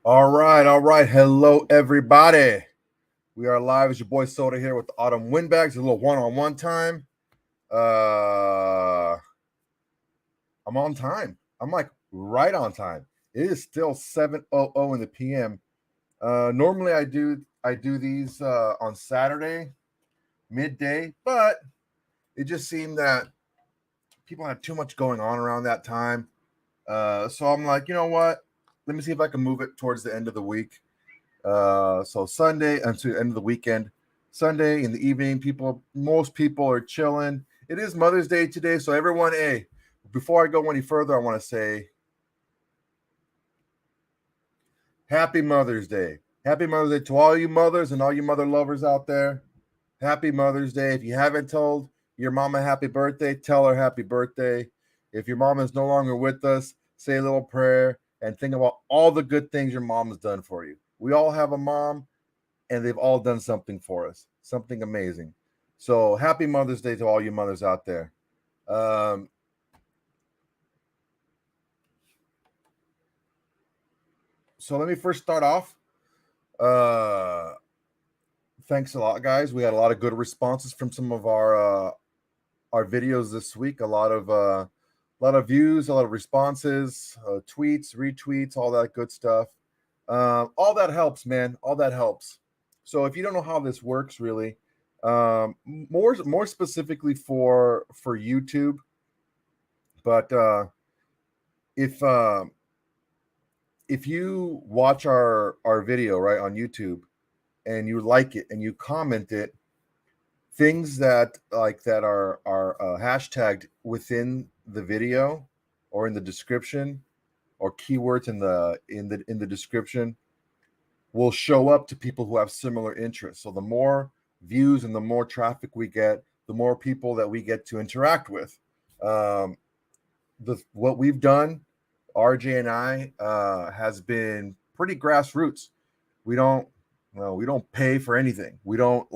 All right, all right. Hello, everybody. We are live. It's your boy Soda here with the Autumn Windbags. A little one-on-one time. Uh, I'm on time. I'm like right on time. It is still 7:00 in the PM. Normally I do these on Saturday midday, but it just seemed that people had too much going on around that time. So I'm like, you know what? Let me see if I can move it towards the end of the week. So Sunday until the end of the weekend, Sunday in the evening, most people are chilling. It is Mother's Day today, so everyone, hey, before I go any further, I want to say Happy Mother's Day. Happy Mother's Day to all you mothers and all you mother lovers out there. Happy Mother's Day. If you haven't told your mama happy birthday, tell her happy birthday. If your mom is no longer with us, say a little prayer and think about all the good things your mom has done for you. We all have a mom, and they've all done something for us, something amazing. So happy Mother's Day to all you mothers out there. Um, so let me first start off. Uh, Thanks a lot, guys. We had a lot of good responses from some of our videos this week. A lot of views, a lot of responses, tweets, retweets, all that good stuff. All that helps, man. All that helps. So if you don't know how this works, really, more specifically for YouTube, but if if you watch our video right on YouTube and you like it and you comment it, things that are hashtagged within the video or in the description or keywords in the description will show up to people who have similar interests. So the more views and the more traffic we get, the more people that we get to interact with. Um, what we've done, RJ and I, has been pretty grassroots. We don't, we don't pay for anything. We don't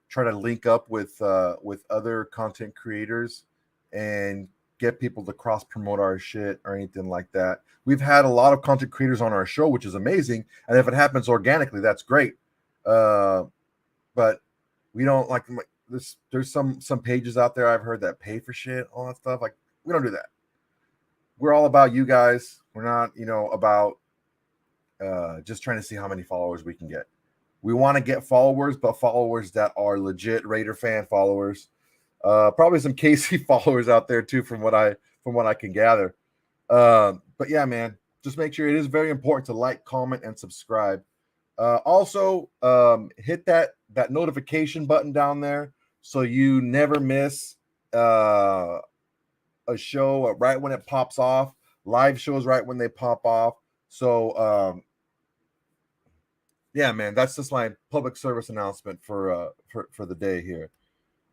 try to link up with other content creators and get people to cross promote our shit or anything like that. We've had a lot of content creators on our show, which is amazing, and if it happens organically, that's great. Uh, but we don't like this. There's some pages out there I've heard that pay for shit, all that stuff. Like we don't do that. We're all about you guys. We're not, about just trying to see how many followers we can get. We want to get followers, but followers that are legit Raider fan followers. Probably some KC followers out there too, from what I can gather. But yeah, man, just make sure it is very important to like, comment, and subscribe. Also, hit that notification button down there so you never miss a show right when it pops off. Live shows right when they pop off. So yeah, man, that's just my public service announcement for the day here.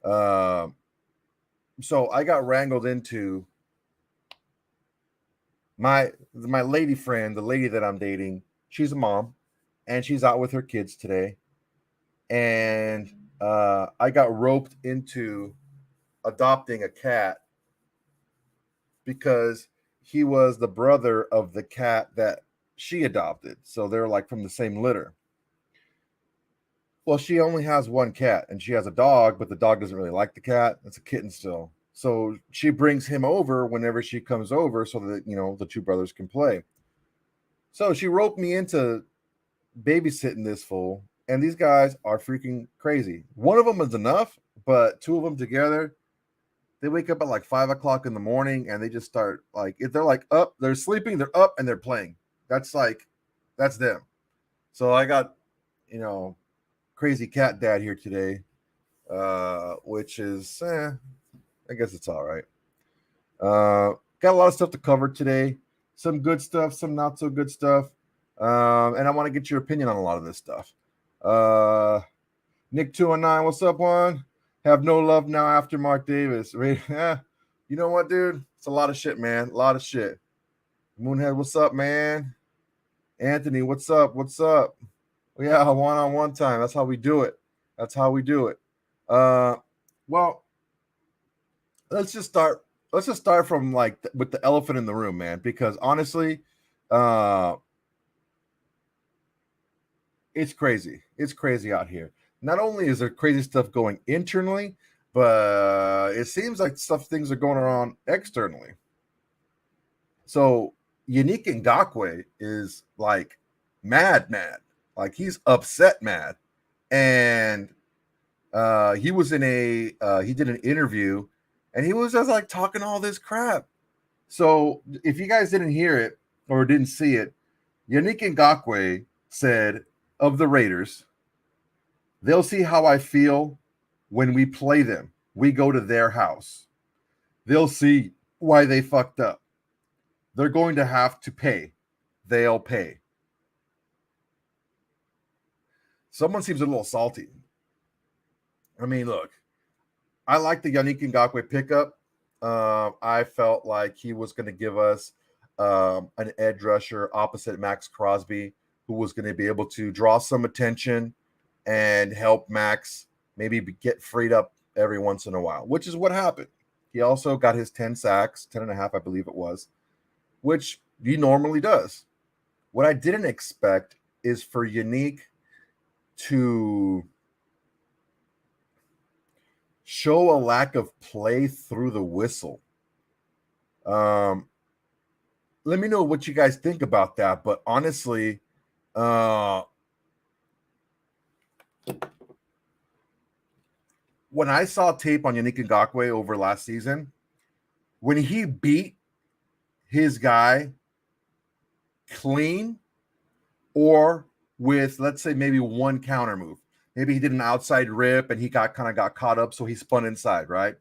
Um, so I got wrangled into my lady friend, the lady that I'm dating. She's a mom, and she's out with her kids today, and I got roped into adopting a cat because he was the brother of the cat that she adopted. So they're like from the same litter. Well, she only has one cat and she has a dog, but the dog doesn't really like the cat. It's a kitten still. So she brings him over whenever she comes over so that, the two brothers can play. So she roped me into babysitting this fool. And these guys are freaking crazy. One of them is enough, but two of them together, they wake up at like 5 o'clock in the morning and they just start like, if they're like up, they're sleeping, they're up and they're playing. That's them. So I got, you know, crazy cat dad here today, which is, I guess it's all right. Got a lot of stuff to cover today. Some good stuff, some not so good stuff. And I want to get your opinion on a lot of this stuff. Nick 209, what's up, Juan? Have no love now after Mark Davis. Yeah. You know what, dude? It's a lot of shit, man. A lot of shit. Moonhead, what's up, man? Anthony, what's up? What's up? Yeah, one-on-one time. That's how we do it. That's how we do it. Well, let's just start. Let's just start from like with the elephant in the room, man. Because honestly, It's crazy. It's crazy out here. Not only is there crazy stuff going internally, but it seems like things are going on externally. So Yannick Ngakoue is like mad. Like he's upset mad. And he was in he did an interview and he was just like talking all this crap. So if you guys didn't hear it or didn't see it, Yannick Ngakoue said of the Raiders, they'll see how I feel when we play them. We go to their house. They'll see why they fucked up. They're going to have to pay. They'll pay. Someone seems a little salty. I mean, look, I like the Yannick Ngakoue pickup. I felt like he was going to give us an edge rusher opposite Max Crosby, who was going to be able to draw some attention and help Max maybe get freed up every once in a while, which is what happened. He also got his 10 sacks, 10 and a half, I believe it was, which he normally does. What I didn't expect is for Yannick to show a lack of play through the whistle. Let me know what you guys think about that. But honestly, when I saw tape on Yannick Ngakoue over last season, when he beat his guy clean or with, let's say, maybe one counter move, maybe he did an outside rip and he got caught up, so he spun inside, right?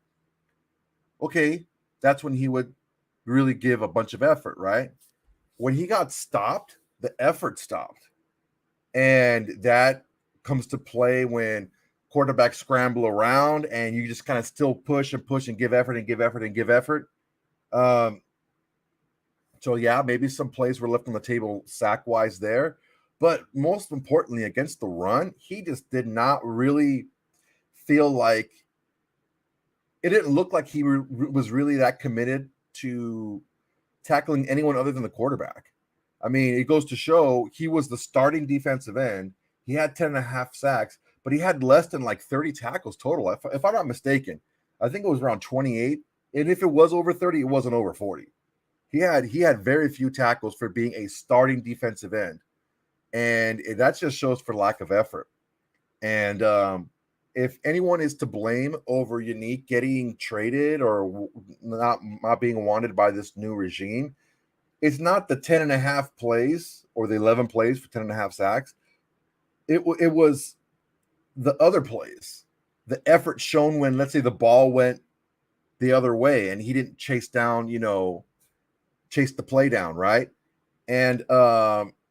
Okay, that's when he would really give a bunch of effort, right? When he got stopped, the effort stopped. And that comes to play when quarterbacks scramble around and you just kind of still push and give effort and give effort and give effort. So yeah, maybe some plays were left on the table sack-wise there. But most importantly, against the run, he just did not really feel like it didn't look like he was really that committed to tackling anyone other than the quarterback. I mean, it goes to show he was the starting defensive end. He had 10 and a half sacks, but he had less than like 30 tackles total. If I'm not mistaken, I think it was around 28. And if it was over 30, it wasn't over 40. He had very few tackles for being a starting defensive end. And that just shows for lack of effort. And if anyone is to blame over Yannick getting traded or not being wanted by this new regime, it's not the 10 and a half plays or the 11 plays for 10 and a half sacks. It was the other plays, the effort shown when, let's say, the ball went the other way and he didn't chase the play down, right? And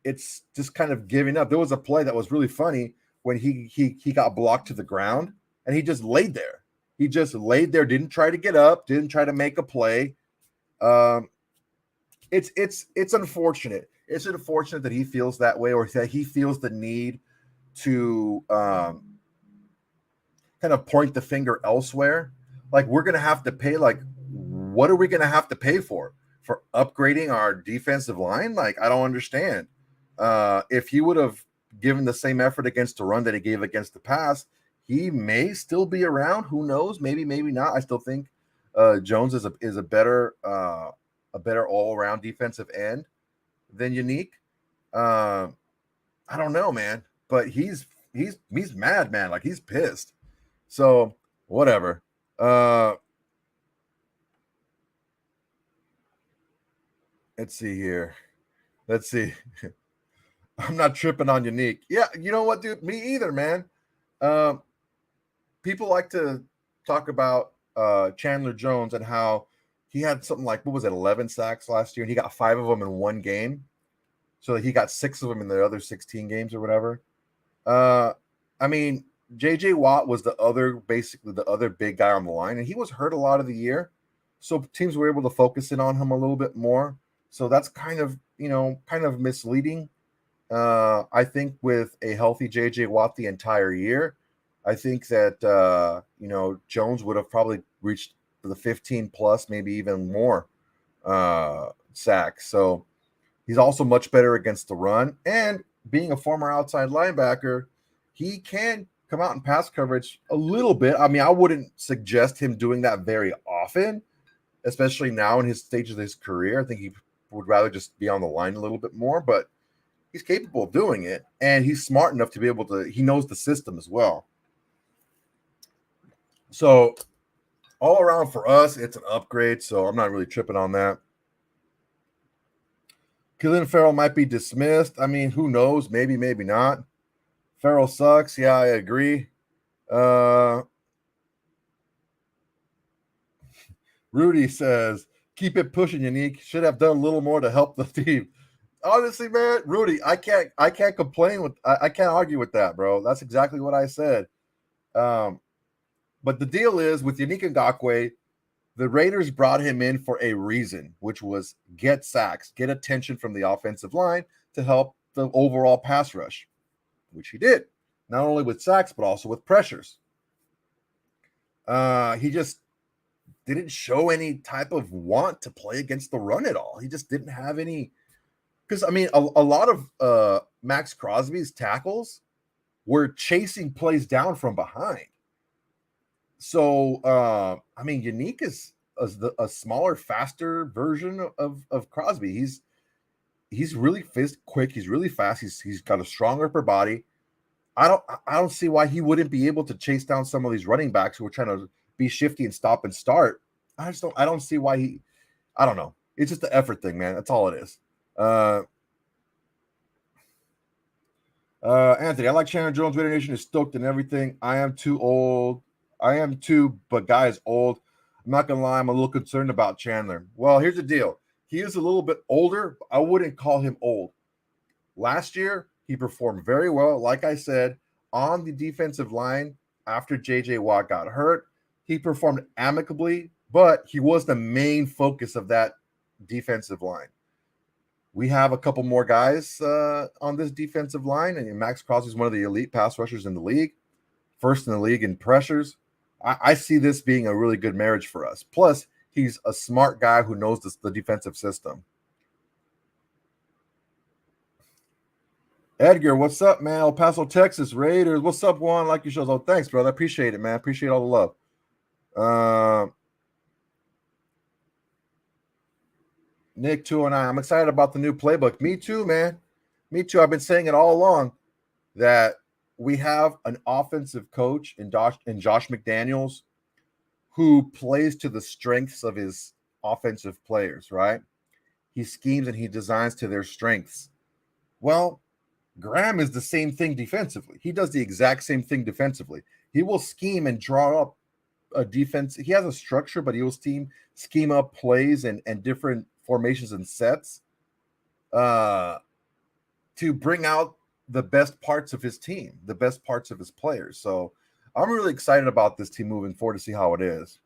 it's just kind of giving up. There was a play that was really funny when he got blocked to the ground and he just laid there. He just laid there, didn't try to get up, didn't try to make a play. It's unfortunate. It's unfortunate that he feels that way or that he feels the need to kind of point the finger elsewhere. Like, we're going to have to pay. Like, what are we going to have to pay for upgrading our defensive line? Like, I don't understand. If he would have given the same effort against the run that he gave against the pass, he may still be around. Who knows? Maybe not. I still think Jones is a better all-around defensive end than Yannick. I don't know, man, but he's mad, man. Like, he's pissed. So whatever. Let's see here. Let's see. I'm not tripping on Yannick. Yeah, you know what, dude? Me either, man. People like to talk about Chandler Jones and how he had something like, what was it, 11 sacks last year, and he got 5 of them in one game. So he got 6 of them in the other 16 games or whatever. I mean, J.J. Watt was basically the other big guy on the line, and he was hurt a lot of the year. So teams were able to focus in on him a little bit more. So that's kind of misleading. I think with a healthy J.J. Watt the entire year, I think that Jones would have probably reached the 15 plus, maybe even more sacks. So He's also much better against the run. And being a former outside linebacker, he can come out in pass coverage a little bit. I mean, I wouldn't suggest him doing that very often, especially now in his stage of his career. I think he would rather just be on the line a little bit more, but he's capable of doing it. And he's smart enough to be able to, he knows the system as well. So all around for us, it's an upgrade. So I'm not really tripping on that. Killian Farrell might be dismissed. I mean, who knows? Maybe, maybe not. Farrell sucks. Yeah, I agree. Rudy says, keep it pushing, Yannick. Should have done a little more to help the team. Honestly, man, Rudy, I can't complain with, I can't argue with that, bro. That's exactly what I said. But the deal is with Yannick Ngakoue, the Raiders brought him in for a reason, which was get sacks, get attention from the offensive line to help the overall pass rush, which he did, not only with sacks, but also with pressures. He just didn't show any type of want to play against the run at all. He just didn't have any, because, I mean, a lot of Max Crosby's tackles were chasing plays down from behind. So, I mean, Yannick is a smaller, faster version of Crosby. He's really quick. He's really fast. He's got a strong upper body. I don't see why he wouldn't be able to chase down some of these running backs who are trying to be shifty and stop and start. I don't see why he. I don't know. It's just the effort thing, man. That's all it is. Anthony, I like Chandler Jones. Raider Nation is stoked and everything. I am too old. I am too, but guys, old. I'm not gonna lie, I'm a little concerned about Chandler. Well, here's the deal. He is a little bit older. But I wouldn't call him old. Last year, he performed very well. Like I said, on the defensive line after JJ Watt got hurt, he performed amicably, but he was the main focus of that defensive line. We have a couple more guys on this defensive line, and Max Crosby is one of the elite pass rushers in the league, first in the league in pressures. I see this being a really good marriage for us. Plus, he's a smart guy who knows the defensive system. Edgar, what's up, man? El Paso, Texas, Raiders. What's up, Juan? Like your shows. Oh, thanks, brother. I appreciate it, man. Appreciate all the love. Nick, 209. I'm excited about the new playbook. Me too, man. Me too. I've been saying it all along that we have an offensive coach in Josh McDaniels who plays to the strengths of his offensive players, right? He schemes and he designs to their strengths. Well, Graham is the same thing defensively. He does the exact same thing defensively. He will scheme and draw up a defense. He has a structure, but he will scheme up plays and different formations and sets to bring out the best parts of his team, the best parts of his players. So I'm really excited about this team moving forward to see how it is.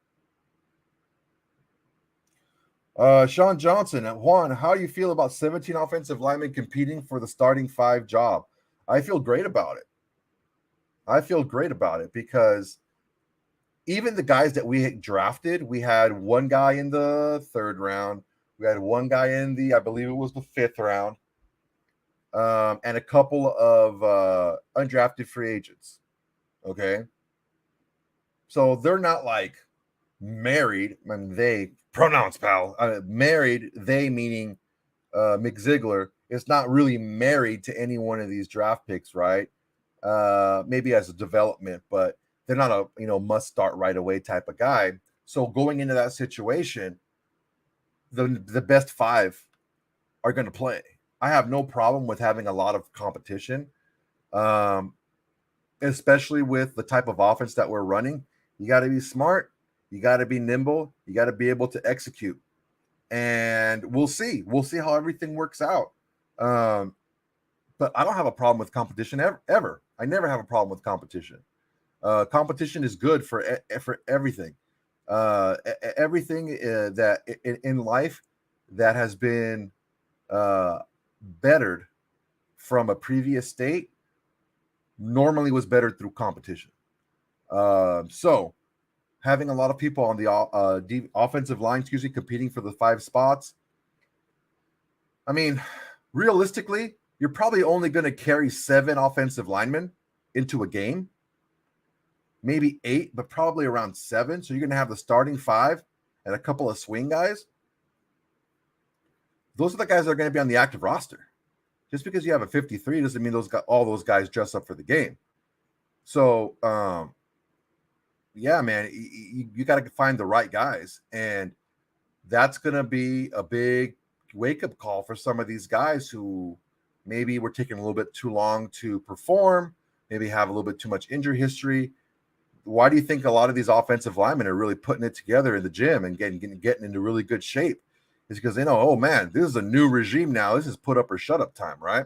Sean Johnson, Juan, how do you feel about 17 offensive linemen competing for the starting 5 job? I feel great about it. I feel great about it because even the guys that we drafted, we had one guy in the 3rd round. We had one guy in the, I believe it was the 5th round, and a couple of undrafted free agents. Okay. So they're not like married. I mean, they pronouns, pal. Married, they meaning Mick Ziegler is not really married to any one of these draft picks, right? Maybe as a development, but they're not a must start right away type of guy. So going into that situation, the best 5 are going to play. I have no problem with having a lot of competition, especially with the type of offense that we're running. You got to be smart. You got to be nimble. You got to be able to execute. And we'll see. We'll see how everything works out. But I don't have a problem with competition ever. I never have a problem with competition. Competition is good for everything. Everything that in life that has been bettered from a previous state normally was bettered through competition. So having a lot of people on the offensive line, competing for the 5 spots. I mean, realistically, you're probably only going to carry 7 offensive linemen into a game, maybe 8, but probably around 7. So you're going to have the starting 5 and a couple of swing guys. Those are the guys that are going to be on the active roster. Just because you have a 53 doesn't mean all those guys dress up for the game. So, yeah, man, you got to find the right guys. And that's going to be a big wake-up call for some of these guys who maybe were taking a little bit too long to perform, maybe have a little bit too much injury history. Why do you think a lot of these offensive linemen are really putting it together in the gym and getting into really good shape? It's because they know, oh man, this is a new regime now. This is put up or shut up time, right?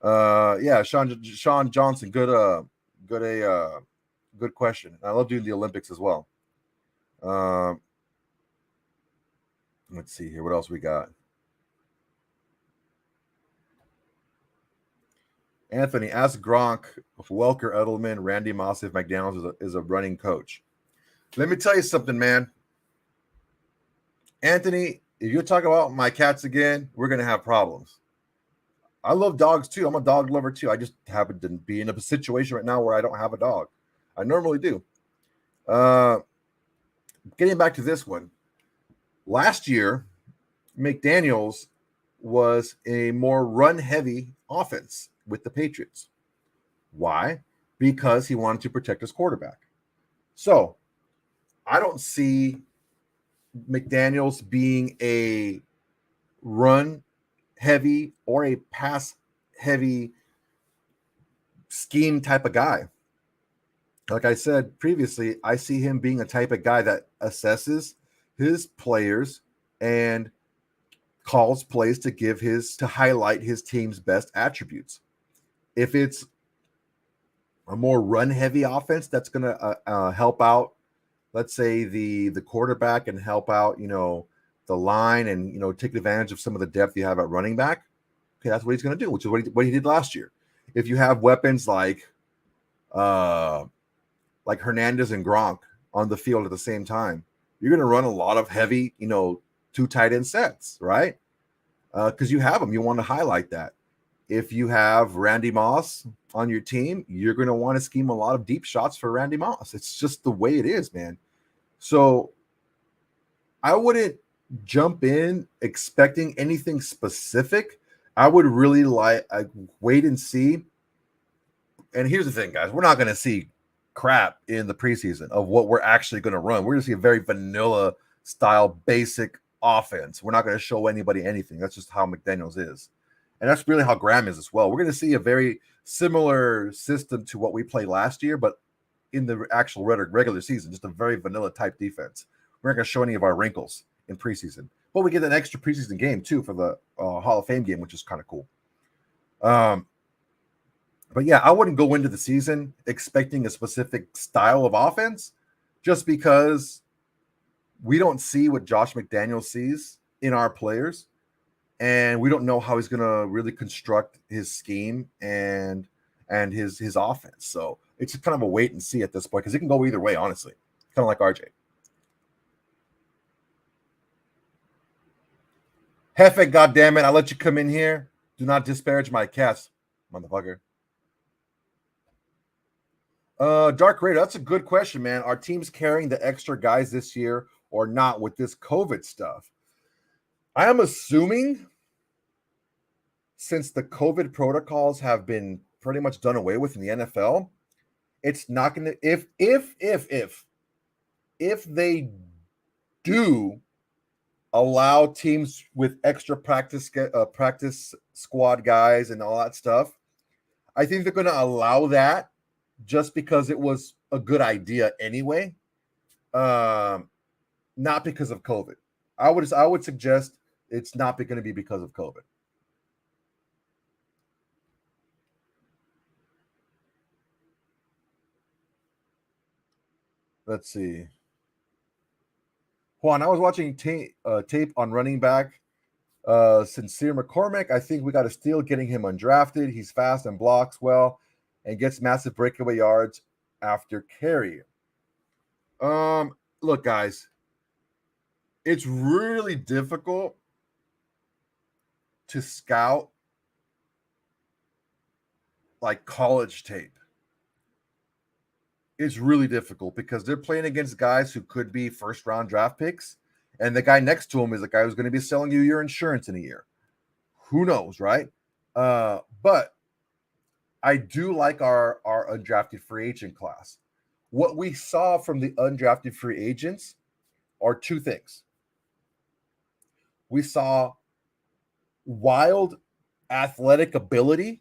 Yeah, Sean Johnson, good question. I love doing the Olympics as well. Let's see here. What else we got? Anthony, ask Gronk, Welker, Edelman, Randy Moss if McDaniels is a running coach. Let me tell you something, man. Anthony, if you talk about my cats again, we're going to have problems. I love dogs too. I'm a dog lover too. I just happen to be in a situation right now where I don't have a dog. I normally do. Getting back to this one. Last year, McDaniels was a more run-heavy offense with the Patriots. Why? Because he wanted to protect his quarterback. So, I don't see McDaniels being a run-heavy or a pass-heavy scheme type of guy. Like I said previously, I see him being a type of guy that assesses his players and calls plays to highlight his team's best attributes. If it's a more run-heavy offense that's going to help out, let's say the quarterback, and help out, the line, and take advantage of some of the depth you have at running back. Okay, that's what he's going to do, which is what he did last year. If you have weapons like Hernandez and Gronk on the field at the same time, you're going to run a lot of heavy, 2 tight end sets, right? Because you have them, you want to highlight that. If you have Randy Moss on your team, you're going to want to scheme a lot of deep shots for Randy Moss. It's just the way it is, man. So I wouldn't jump in expecting anything specific. I would really wait and see. And here's the thing, guys. We're not going to see crap in the preseason of what we're actually going to run. We're going to see a very vanilla style, basic offense. We're not going to show anybody anything. That's just how McDaniels is. And that's really how Graham is as well. We're going to see a very similar system to what we played last year, but in the actual regular season, just a very vanilla type defense. We're not going to show any of our wrinkles in preseason. But we get an extra preseason game, too, for the Hall of Fame game, which is kind of cool. But, yeah, I wouldn't go into the season expecting a specific style of offense just because we don't see what Josh McDaniels sees in our players. And we don't know how he's going to really construct his scheme and his offense. So it's just kind of a wait and see at this point because it can go either way, honestly. Kind of like RJ. Hefe, goddammit, I let you come in here. Do not disparage my cats, motherfucker. Dark Raider, that's a good question, man. Are teams carrying the extra guys this year or not with this COVID stuff? I am assuming, since the COVID protocols have been pretty much done away with in the NFL, it's not going to, if they do allow teams with extra practice squad guys and all that stuff, I think they're going to allow that just because it was a good idea anyway, not because of COVID. I would suggest it's not going to be because of COVID. Let's see. Juan, I was watching tape on running back Sincere McCormick. I think we got a steal getting him undrafted. He's fast and blocks well and gets massive breakaway yards after carry. Look, guys, it's really difficult to scout like college tape is really difficult because they're playing against guys who could be first round draft picks. And the guy next to him is the guy who's going to be selling you your insurance in a year. Who knows, right? But I do like our undrafted free agent class. What we saw from the undrafted free agents are two things. We saw wild athletic ability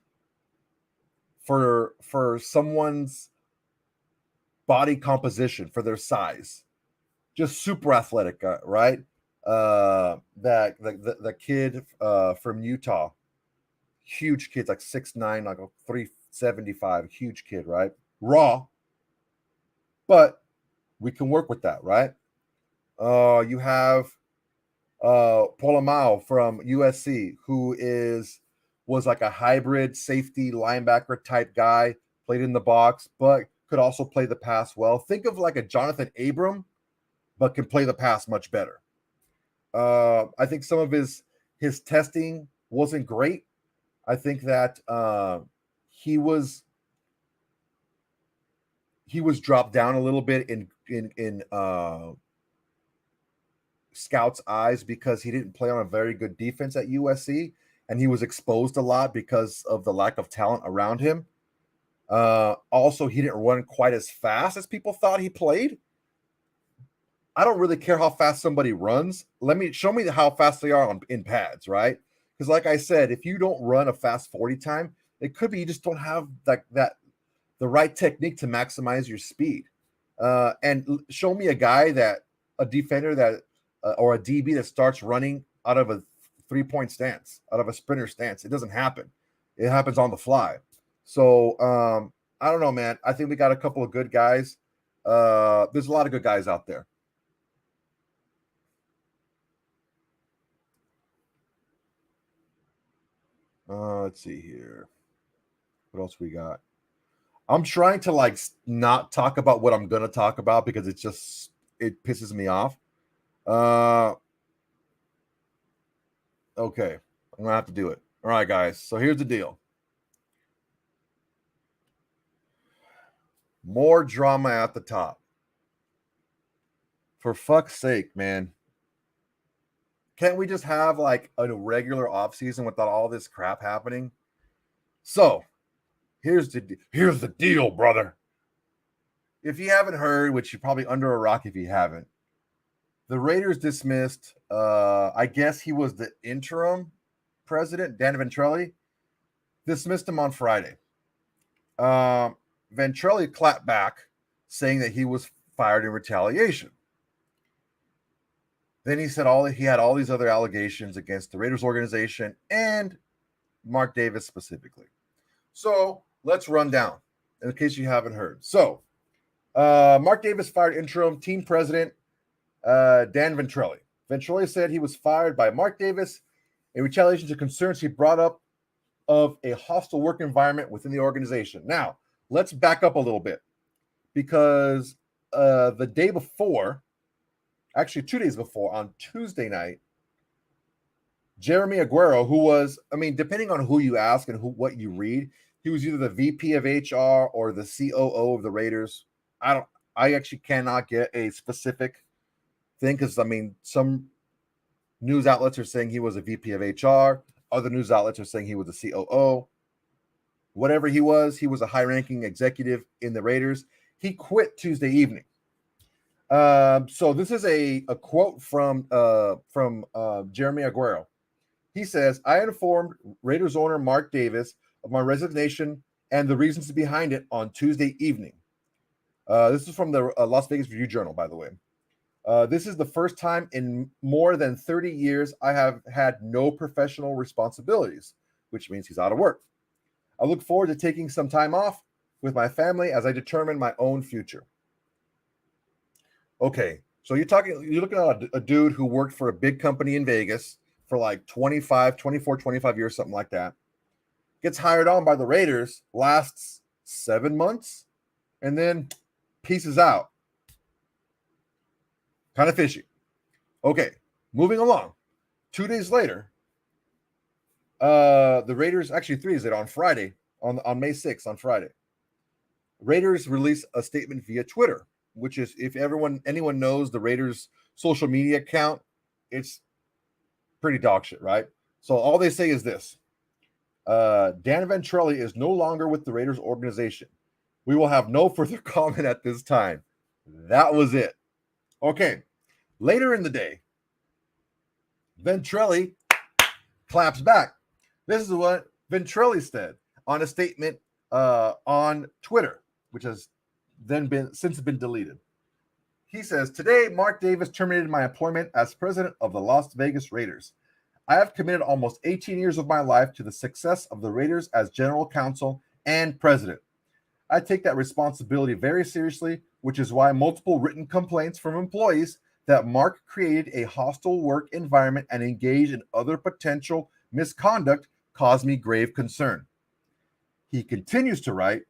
for someone's body composition, for their size. Just super athletic, right? That the kid from Utah, huge kid, like 6'9", like a 375, huge kid, right? Raw, but we can work with that, right? You have Polamau from USC, who was like a hybrid safety linebacker type guy, played in the box, but could also play the pass well. Think of like a Jonathan Abram, but can play the pass much better. I think some of his testing wasn't great. I think that he was dropped down a little bit in scouts' eyes because he didn't play on a very good defense at USC, and he was exposed a lot because of the lack of talent around him. Also, he didn't run quite as fast as people thought he played. I don't really care how fast somebody runs. Show me how fast they are in pads, right? Because like I said, if you don't run a fast 40 time, it could be you just don't have the right technique to maximize your speed. And show me a defender that or a DB that starts running out of a 3-point stance, out of a sprinter stance. It doesn't happen. It happens on the fly. So I don't know, man. I think we got a couple of good guys. There's a lot of good guys out there. Let's see here. What else we got? I'm trying to like not talk about what I'm gonna talk about because it pisses me off. Okay, I'm gonna have to do it. All right, guys. So here's the deal. More drama at the top. For fuck's sake, man. Can't we just have like a regular offseason without all this crap happening? So here's the deal, brother. If you haven't heard, which you're probably under a rock if you haven't, the Raiders dismissed, I guess he was the interim president, Dan Ventrelli, dismissed him on Friday. Ventrelli clapped back, saying that he was fired in retaliation. Then he said he had all these other allegations against the Raiders organization and Mark Davis specifically. So let's run down in case you haven't heard. So Mark Davis fired interim team president Dan Ventrelli. Ventrelli said he was fired by Mark Davis in retaliation to concerns he brought up of a hostile work environment within the organization. Now, let's back up a little bit because the day before, actually 2 days before, on Tuesday night, Jeremy Aguero, who was, I mean, depending on who you ask and what you read, he was either the VP of HR or the COO of the Raiders. I actually cannot get a specific thing because, I mean, some news outlets are saying he was a VP of HR. Other news outlets are saying he was a COO. Whatever he was a high-ranking executive in the Raiders. He quit Tuesday evening. So this is a quote from Jeremy Aguero. He says, "I informed Raiders owner Mark Davis of my resignation and the reasons behind it on Tuesday evening." This is from the Las Vegas Review-Journal, by the way. This is the first time in more than 30 years I have had no professional responsibilities, which means he's out of work. I look forward to taking some time off with my family as I determine my own future. Okay, so you're looking at a dude who worked for a big company in Vegas for like 24, 25 years, something like that. Gets hired on by the Raiders, lasts 7 months, and then pieces out. Kind of fishy. Okay, moving along. 2 days later, The Raiders, actually 3 is it, on Friday, on May 6th, on Friday. Raiders released a statement via Twitter, which is, if anyone knows the Raiders social media account, it's pretty dog shit, right? So all they say is this: Dan Ventrelli is no longer with the Raiders organization. We will have no further comment at this time. That was it. Okay. Later in the day, Ventrelli claps back. This is what Ventrelli said on a statement on Twitter, which has since been deleted. He says, "Today, Mark Davis terminated my employment as president of the Las Vegas Raiders. I have committed almost 18 years of my life to the success of the Raiders as general counsel and president. I take that responsibility very seriously, which is why multiple written complaints from employees that Mark created a hostile work environment and engaged in other potential misconduct cause me grave concern." He continues to write,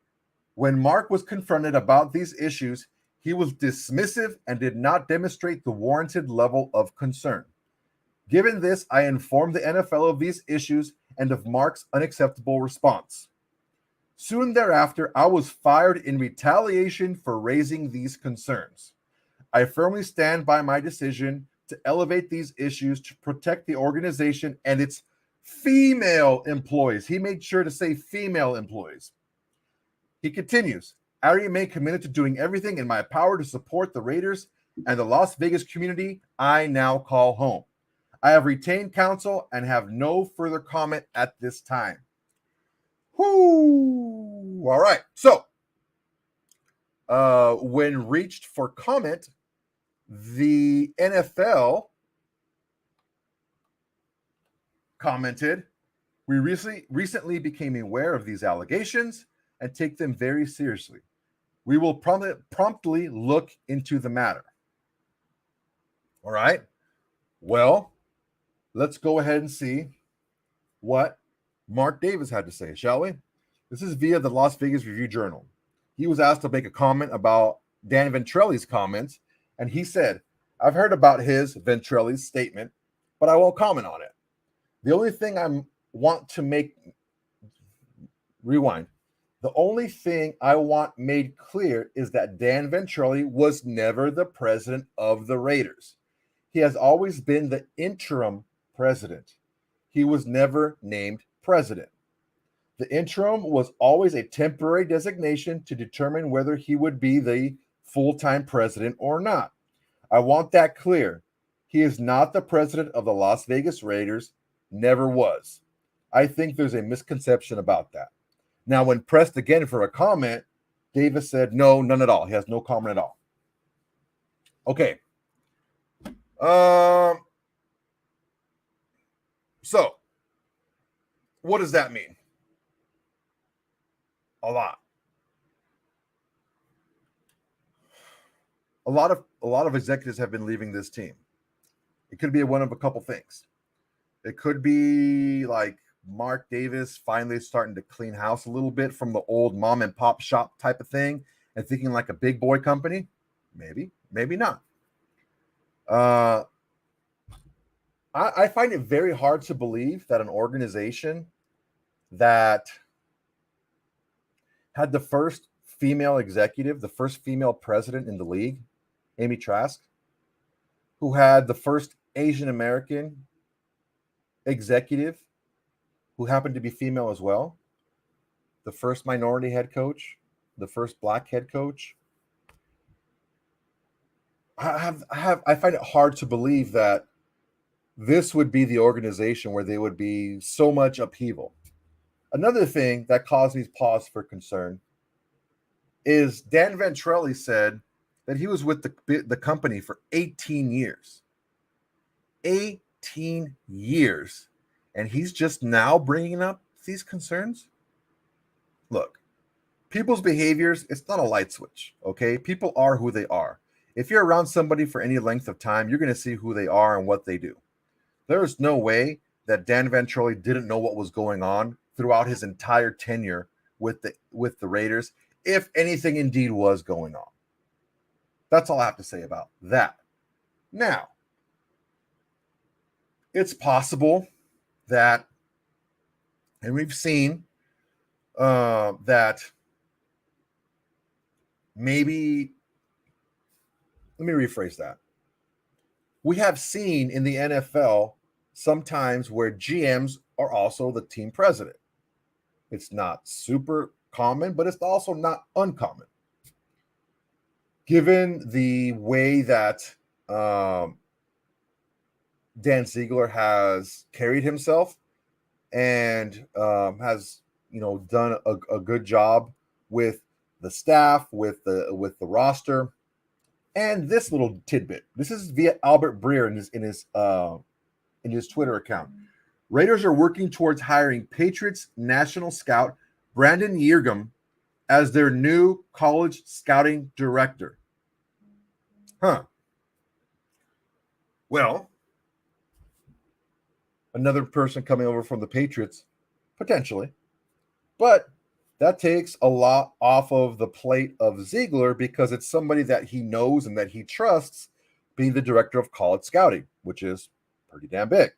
"When Mark was confronted about these issues, he was dismissive and did not demonstrate the warranted level of concern. Given this, I informed the NFL of these issues and of Mark's unacceptable response. Soon thereafter, I was fired in retaliation for raising these concerns. I firmly stand by my decision to elevate these issues to protect the organization and its female employees." He made sure to say female employees. He continues, "I remain committed to doing everything in my power to support the Raiders and the Las Vegas community I now call home. I have retained counsel and have no further comment at this time." Whoo! All right. So, when reached for comment, the NFL commented, "We recently became aware of these allegations and take them very seriously. We will promptly look into the matter." All right. Well, let's go ahead and see what Mark Davis had to say, shall we? This is via the Las Vegas Review-Journal. He was asked to make a comment about Dan Ventrelli's comments, and he said, "I've heard about Ventrelli's statement, but I won't comment on it. The only thing The only thing I want made clear is that Dan Ventrelli was never the president of the Raiders. He has always been the interim president. He was never named president. The interim was always a temporary designation to determine whether he would be the full-time president or not. I want that clear. He is not the president of the Las Vegas Raiders, never was. I think there's a misconception about that." Now, when pressed again for a comment, Davis said, no, none at all. He has no comment at all. Okay. So, what does that mean? A lot. A lot of executives have been leaving this team. It could be one of a couple things. It could be like Mark Davis finally starting to clean house a little bit from the old mom and pop shop type of thing and thinking like a big boy company. Maybe not. I find it very hard to believe that an organization that had the first female executive, the first female president in the league, Amy Trask, who had the first Asian American executive who happened to be female as well, the first minority head coach, the first black head coach. I find it hard to believe that this would be the organization where there would be so much upheaval. Another thing that caused me pause for concern is Dan Ventrelli said that he was with the company for 18 years. 18 years. And he's just now bringing up these concerns? Look, people's behaviors, it's not a light switch, okay? People are who they are. If you're around somebody for any length of time, you're going to see who they are and what they do. There is no way that Dan Ventrelli didn't know what was going on throughout his entire tenure with the Raiders, if anything indeed was going on. That's all I have to say about that. Now, it's possible that And we've seen that maybe, let me rephrase that. We have seen in the NFL sometimes where GMs are also the team president. It's not super common, but it's also not uncommon. Given the way that Dan Ziegler has carried himself and has, done a good job with the staff, with the roster, and this little tidbit. This is via Albert Breer in his Twitter account. Raiders are working towards hiring Patriots national scout Brandon Yeargum as their new college scouting director. Well, another person coming over from the Patriots, potentially. But that takes a lot off of the plate of Ziegler because it's somebody that he knows and that he trusts being the director of college scouting, which is pretty damn big.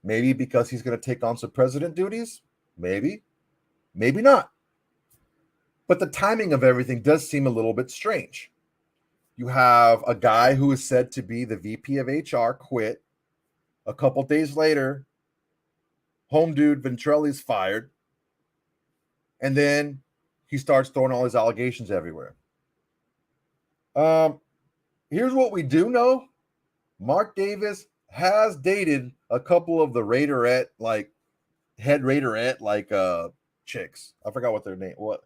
Maybe because he's going to take on some president duties. Maybe not. But the timing of everything does seem a little bit strange. You have a guy who is said to be the VP of HR quit. A couple days later, home dude Ventrelli's fired. And then he starts throwing all his allegations everywhere. Here's what we do know. Mark Davis has dated a couple of the Raiderette, head Raiderette, chicks. I forgot what their name. What?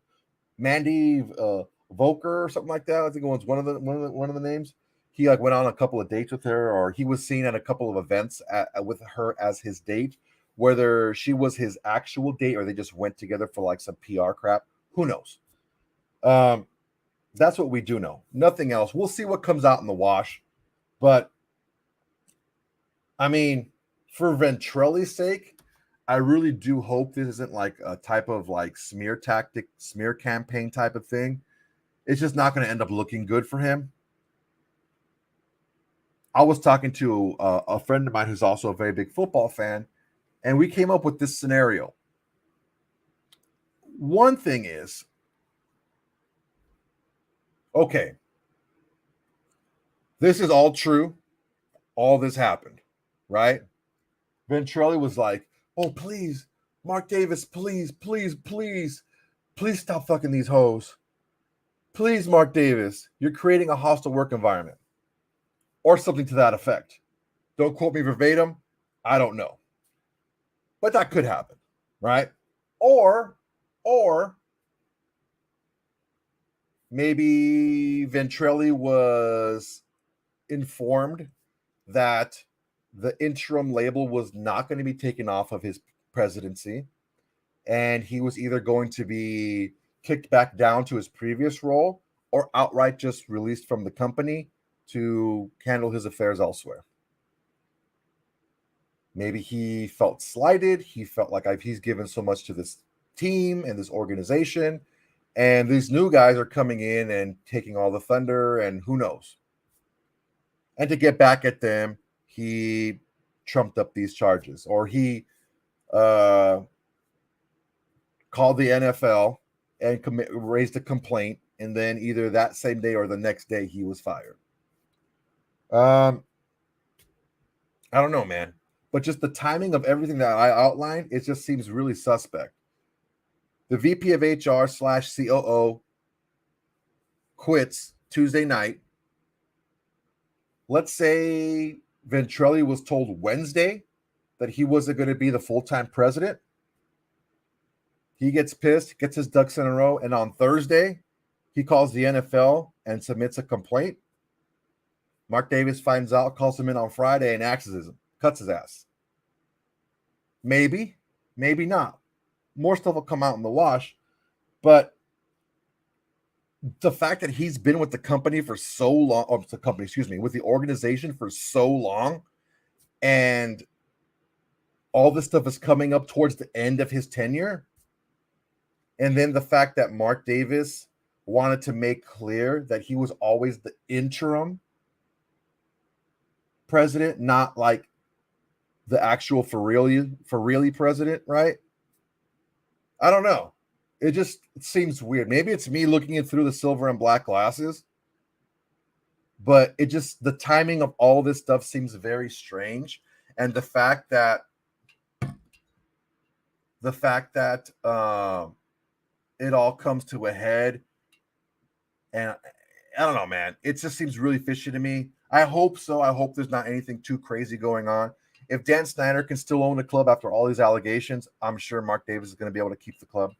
Mandy Volker or something like that. I think it was one of the names. He went on a couple of dates with her, or he was seen at a couple of events with her as his date. Whether she was his actual date or they just went together for some PR crap, who knows? That's what we do know. Nothing else. We'll see what comes out in the wash. But I mean, for Ventrelli's sake, I really do hope this isn't a type of smear tactic, smear campaign type of thing. It's just not going to end up looking good for him. I was talking to a friend of mine who's also a very big football fan, and we came up with this scenario. One thing is, okay, this is all true. All this happened, right? Ventrelli was like, oh, please, Mark Davis, please stop fucking these hoes. Please, Mark Davis, you're creating a hostile work environment. Or something to that effect. Don't quote me verbatim. I don't know. But that could happen, right? Or maybe Ventrelli was informed that the interim label was not going to be taken off of his presidency, and he was either going to be kicked back down to his previous role or outright just released from the company to handle his affairs elsewhere. Maybe he felt slighted. He felt like he's given so much to this team and this organization, and these new guys are coming in and taking all the thunder, and who knows? And to get back at them, he trumped up these charges, or he called the NFL and raised a complaint, and then either that same day or the next day he was fired. I don't know, man. But just the timing of everything that I outlined, it just seems really suspect. The VP of HR / COO quits Tuesday night. Let's say Ventrelli was told Wednesday that he wasn't going to be the full-time president. He gets pissed, gets his ducks in a row, and on Thursday, he calls the NFL and submits a complaint. Mark Davis finds out, calls him in on Friday, and axes him, cuts his ass. Maybe not. More stuff will come out in the wash, but the fact that he's been with the company for so long, with the organization for so long, and all this stuff is coming up towards the end of his tenure, and then the fact that Mark Davis wanted to make clear that he was always the interim president, not the actual for really president, right? I don't know. It seems weird. Maybe it's me looking it through the silver and black glasses, but the timing of all this stuff seems very strange, and the fact that it all comes to a head, and I don't know, man. It just seems really fishy to me. I hope so. I hope there's not anything too crazy going on. If Dan Snyder can still own the club after all these allegations, I'm sure Mark Davis is going to be able to keep the club.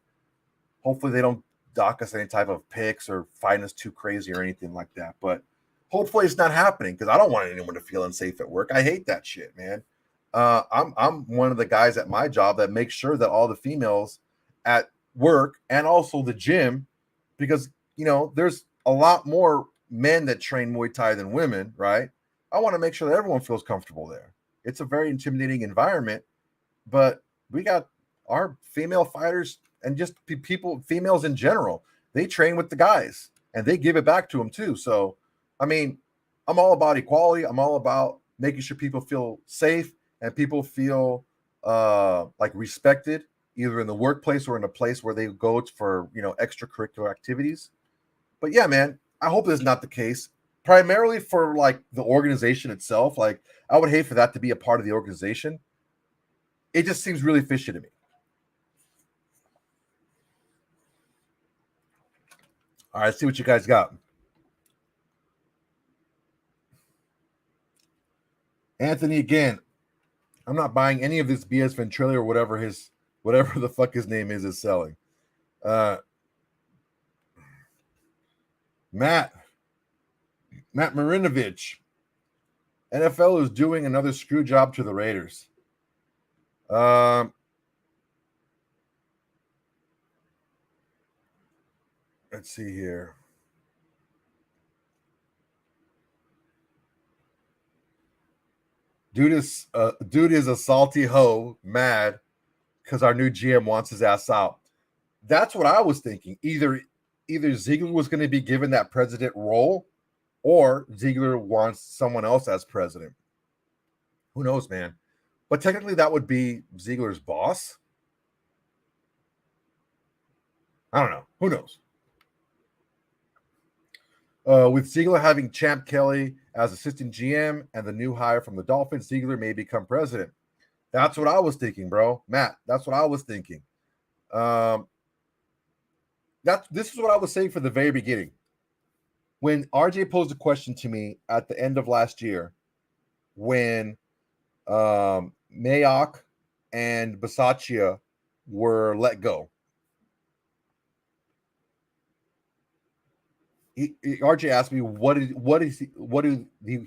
Hopefully they don't dock us any type of picks or fine us too crazy or anything like that. But hopefully it's not happening, because I don't want anyone to feel unsafe at work. I hate that shit, man. I'm one of the guys at my job that makes sure that all the females at work and also the gym, because there's a lot more men that train Muay Thai than women, right? I want to make sure that everyone feels comfortable there. It's a very intimidating environment, but we got our female fighters and just females in general. They train with the guys and they give it back to them too. So, I mean, I'm all about equality. I'm all about making sure people feel safe and people feel like respected, either in the workplace or in a place where they go for extracurricular activities. But yeah, man, I hope that's not the case. Primarily for like the organization itself. Like, I would hate for that to be a part of the organization. It just seems really fishy to me. All right, let's see what you guys got. Anthony again. I'm not buying any of this BS Ventrelli or whatever the fuck his name is selling. Matt Marinovich. NFL is doing another screw job to the Raiders. Let's see here. Dude is a salty hoe, mad because our new GM wants his ass out. That's what I was thinking. Either Ziegler was going to be given that president role, or Ziegler wants someone else as president. Who knows, man? But technically, that would be Ziegler's boss. I don't know. Who knows? With Ziegler having Champ Kelly as assistant GM and the new hire from the Dolphins, Ziegler may become president. That's what I was thinking, bro. Matt, that's what I was thinking. This is what I was saying from the very beginning. When RJ posed a question to me at the end of last year, when Mayock and Bisaccia were let go, RJ asked me, what do he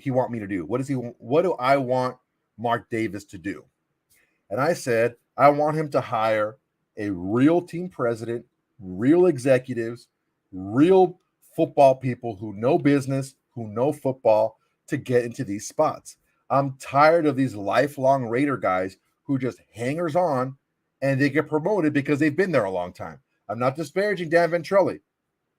want me to do? What do I want Mark Davis to do? And I said, I want him to hire a real team president, real executives, real football people who know business, who know football, to get into these spots. I'm tired of these lifelong Raider guys who just hangers on and they get promoted because they've been there a long time. I'm not disparaging Dan Ventrelli.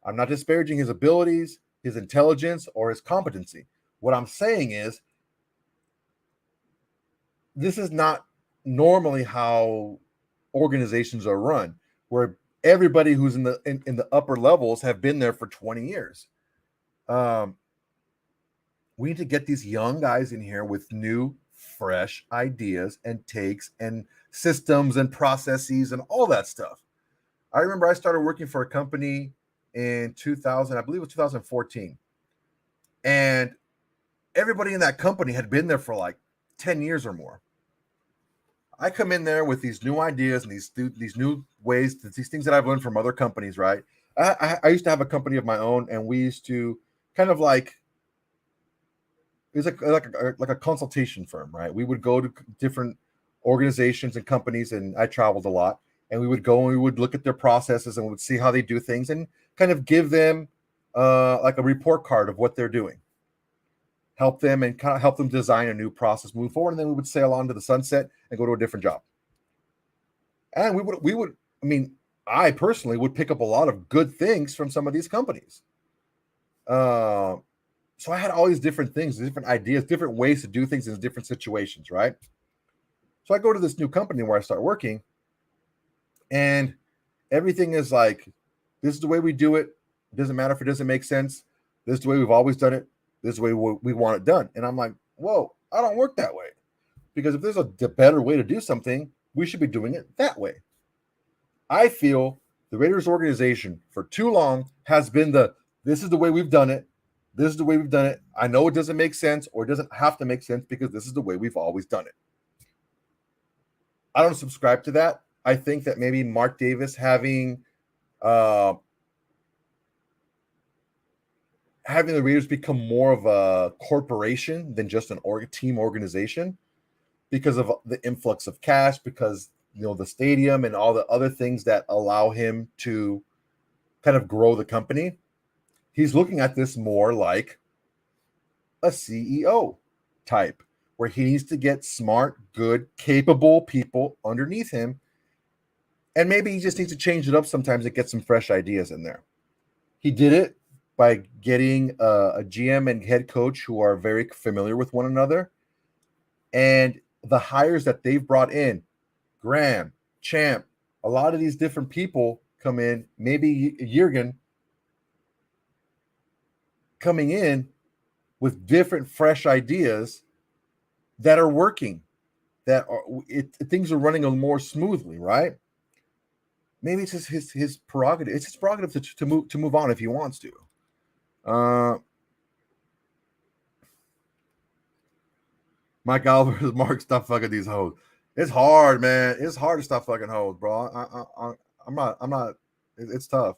I'm not disparaging his abilities, his intelligence, or his competency. What I'm saying is, this is not normally how organizations are run, where everybody who's in the upper levels have been there for 20 years. We need to get these young guys in here with new, fresh ideas and takes and systems and processes and all that stuff. I remember I started working for a company in 2000, I believe it was 2014. And everybody in that company had been there for like 10 years or more. I come in there with these new ideas and these new ways, these things that I've learned from other companies, right? I used to have a company of my own, and we used to kind of like, it was like a consultation firm, right? We would go to different organizations and companies, and I traveled a lot, and we would go and we would look at their processes and we would see how they do things and kind of give them like a report card of what they're doing. Help them and kind of help them design a new process moving forward, and then we would sail on to the sunset and go to a different job. And we would, I mean, I personally would pick up a lot of good things from some of these companies. So I had all these different things, different ideas, different ways to do things in different situations, right? So I go to this new company where I start working, and everything is like, this is the way we do it. It doesn't matter if it doesn't make sense. This is the way we've always done it. This is the way we want it done. And I'm like, whoa, I don't work that way. Because if there's a better way to do something, we should be doing it that way. I feel the Raiders organization for too long has been this is the way we've done it. This is the way we've done it. I know it doesn't make sense, or it doesn't have to make sense, because this is the way we've always done it. I don't subscribe to that. I think that maybe Mark Davis having the Raiders become more of a corporation than just an team organization, because of the influx of cash, because the stadium and all the other things that allow him to kind of grow the company. He's looking at this more like a CEO type, where he needs to get smart, good, capable people underneath him. And maybe he just needs to change it up sometimes and get some fresh ideas in there. He did it by getting a GM and head coach who are very familiar with one another. And the hires that they've brought in, Graham, Champ, a lot of these different people come in, maybe Jurgen coming in with different fresh ideas that are working, things are running a more smoothly, right? Maybe it's just his prerogative. It's his prerogative to move on if he wants to. Mike Oliver, Mark, stop fucking these hoes. It's hard, man. It's hard to stop fucking hoes, bro. I'm not. It's tough.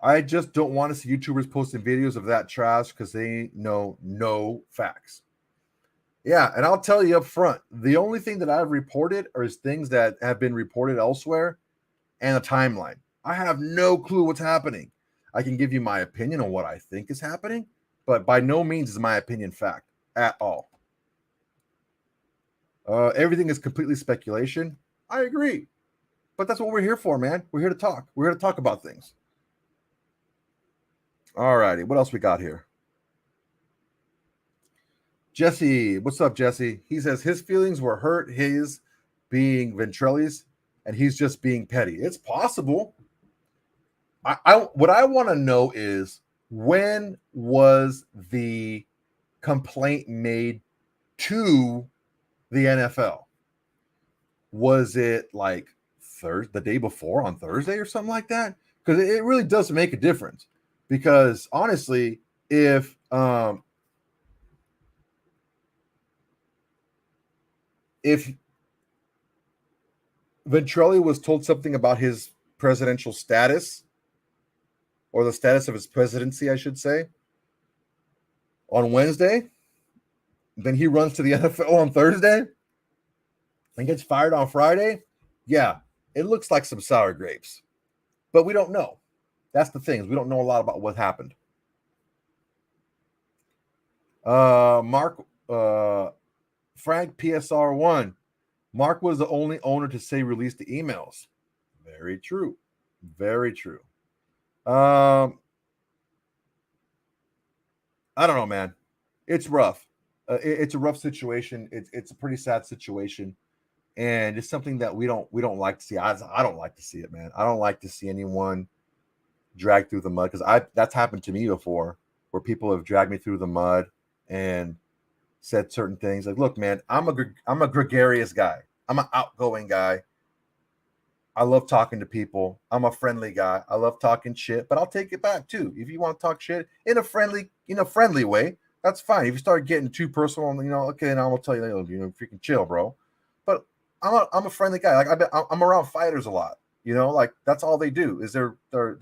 I just don't want to see YouTubers posting videos of that trash because they know no facts. Yeah, and I'll tell you up front, the only thing that I've reported is things that have been reported elsewhere and a timeline. I have no clue what's happening. I can give you my opinion on what I think is happening, but by no means is my opinion fact at all. Everything is completely speculation. I agree. But that's what we're here for, man. We're here to talk. We're here to talk about things. All righty. What else we got here? Jesse. What's up, Jesse? He says his feelings were hurt, his being Ventrelli's, and he's just being petty. It's possible. What I want to know is, when was the complaint made to the NFL? Was it like the day before on Thursday or something like that? Because it really does make a difference. Because honestly, if Ventrelli was told something about his presidential status, or the status of his presidency, I should say, on Wednesday, then he runs to the NFL on Thursday and gets fired on Friday, yeah, it looks like some sour grapes. But we don't know. That's the thing. We don't know a lot about what happened. Mark, Frank PSR1. Mark was the only owner to say release the emails. Very true. Very true. I don't know, man. It's rough. It's a rough situation. It's a pretty sad situation, and it's something that we don't like to see. I don't like to see it, man. I don't like to see anyone dragged through the mud, because that's happened to me before, where people have dragged me through the mud and said certain things. Like, look, man, I'm a gregarious guy. I'm an outgoing guy. I love talking to people. I'm a friendly guy. I love talking shit, but I'll take it back too. If you want to talk shit in a friendly way, that's fine. If you start getting too personal, okay, and I will tell you, freaking chill, bro. But I'm a friendly guy. Like, I'm around fighters a lot. Like, that's all they do is they're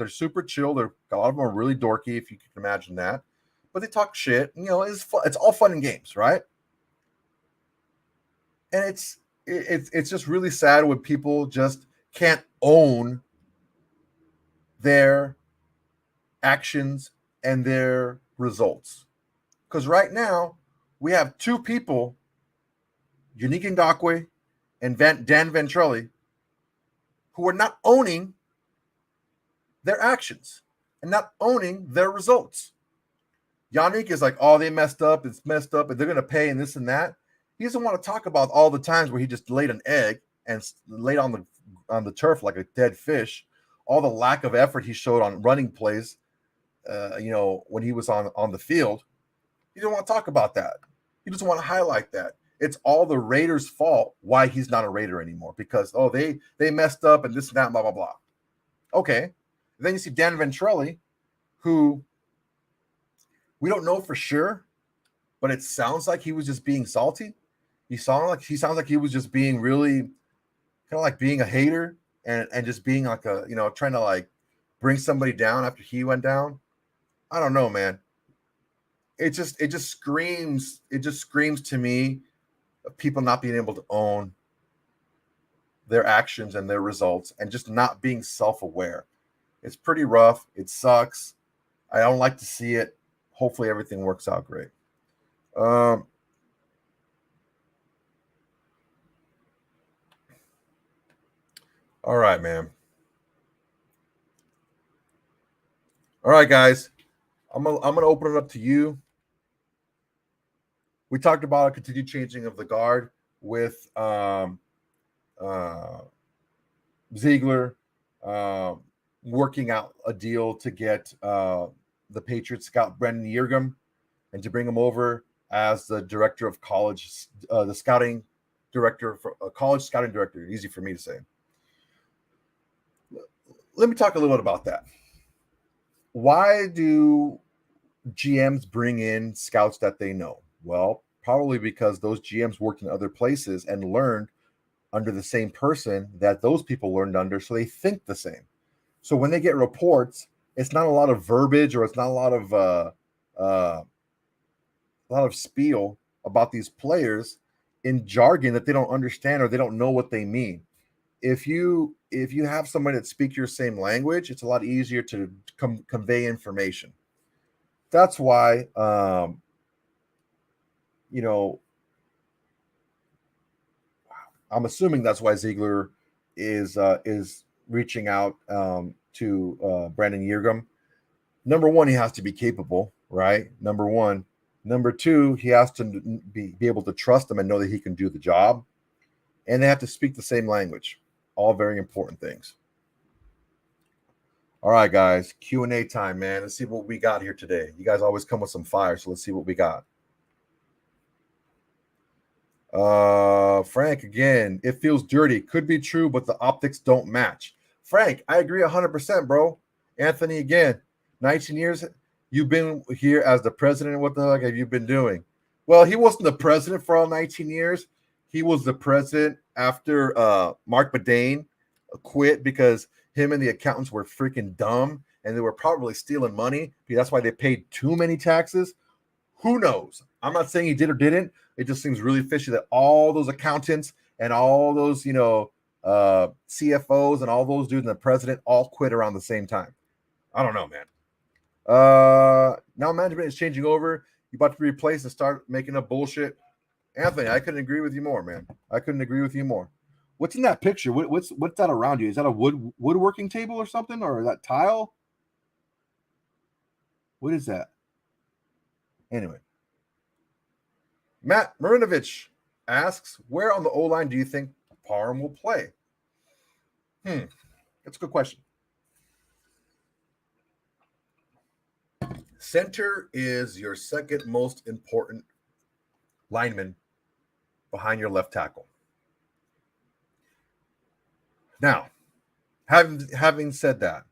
super chill. A lot of them are really dorky, if you can imagine that. But they talk shit. It's fun. It's all fun and games, right? And it's just really sad when people just can't own their actions and their results. Because right now we have two people, Yannick Ngakoue and Dan Ventrelli, who are not owning their actions and not owning their results. Yannick is like, oh, they messed up. It's messed up, and they're gonna pay and this and that. He doesn't want to talk about all the times where he just laid an egg and laid on the turf like a dead fish. All the lack of effort he showed on running plays, when he was on the field. He didn't want to talk about that. He doesn't want to highlight that. It's all the Raiders' fault why he's not a Raider anymore because they messed up and this and that, blah blah blah. Okay, and then you see Dan Ventrelli, who we don't know for sure, but it sounds like he was just being salty. He sounds like he was just being really kind of like being a hater and just being like trying to like bring somebody down after he went down. I don't know, man. It just screams to me of people not being able to own their actions and their results and just not being self-aware. It's pretty rough. It sucks. I don't like to see it. Hopefully everything works out great. All right, man. All right, guys. I'm gonna open it up to you. We talked about a continued changing of the guard with Ziegler working out a deal to get the Patriots scout Brendan Yergum and to bring him over as the director of college, the scouting director for college scouting director. Easy for me to say. Let me talk a little bit about that. Why do GMs bring in scouts that they know? Well, probably because those GMs worked in other places and learned under the same person that those people learned under, so they think the same. So when they get reports, it's not a lot of verbiage or it's not a lot of spiel about these players in jargon that they don't understand or they don't know what they mean. If you have somebody that speaks your same language, it's a lot easier to convey information. That's why I'm assuming that's why Ziegler is reaching out to Brandon Yergum. Number one, he has to be capable, right? Number one. Number two, he has to be able to trust him and know that he can do the job. And they have to speak the same language. All very important things. All right, guys, Q&A time, man. Let's see what we got here today. You guys always come with some fire, so let's see what we got. Frank, again, it feels dirty. Could be true, but the optics don't match. Frank, I agree 100%, bro. Anthony, again, 19 years, you've been here as the president. What the heck have you been doing? Well, he wasn't the president for all 19 years. He was the president after Mark Bedane quit because him and the accountants were freaking dumb and they were probably stealing money. That's why they paid too many taxes. Who knows? I'm not saying he did or didn't. It just seems really fishy that all those accountants and all those, CFOs and all those dudes and the president all quit around the same time. I don't know, man. Now management is changing over. You're about to be replaced and start making up bullshit. Anthony, I couldn't agree with you more, man. I couldn't agree with you more. What's in that picture? What's that around you? Is that a woodworking table or something, or is that tile? What is that? Anyway, Matt Marinovich asks, where on the O-line do you think Parham will play? That's a good question. Center is your second most important lineman behind your left tackle. Now, having said that,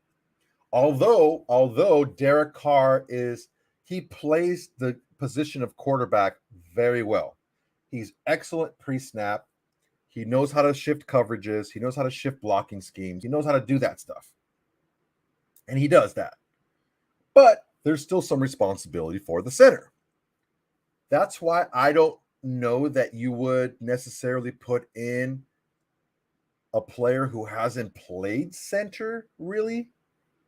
although Derek Carr he plays the position of quarterback very well. He's excellent pre-snap. He knows how to shift coverages. He knows how to shift blocking schemes. He knows how to do that stuff. And he does that. But there's still some responsibility for the center. That's why I don't know that you would necessarily put in a player who hasn't played center, really.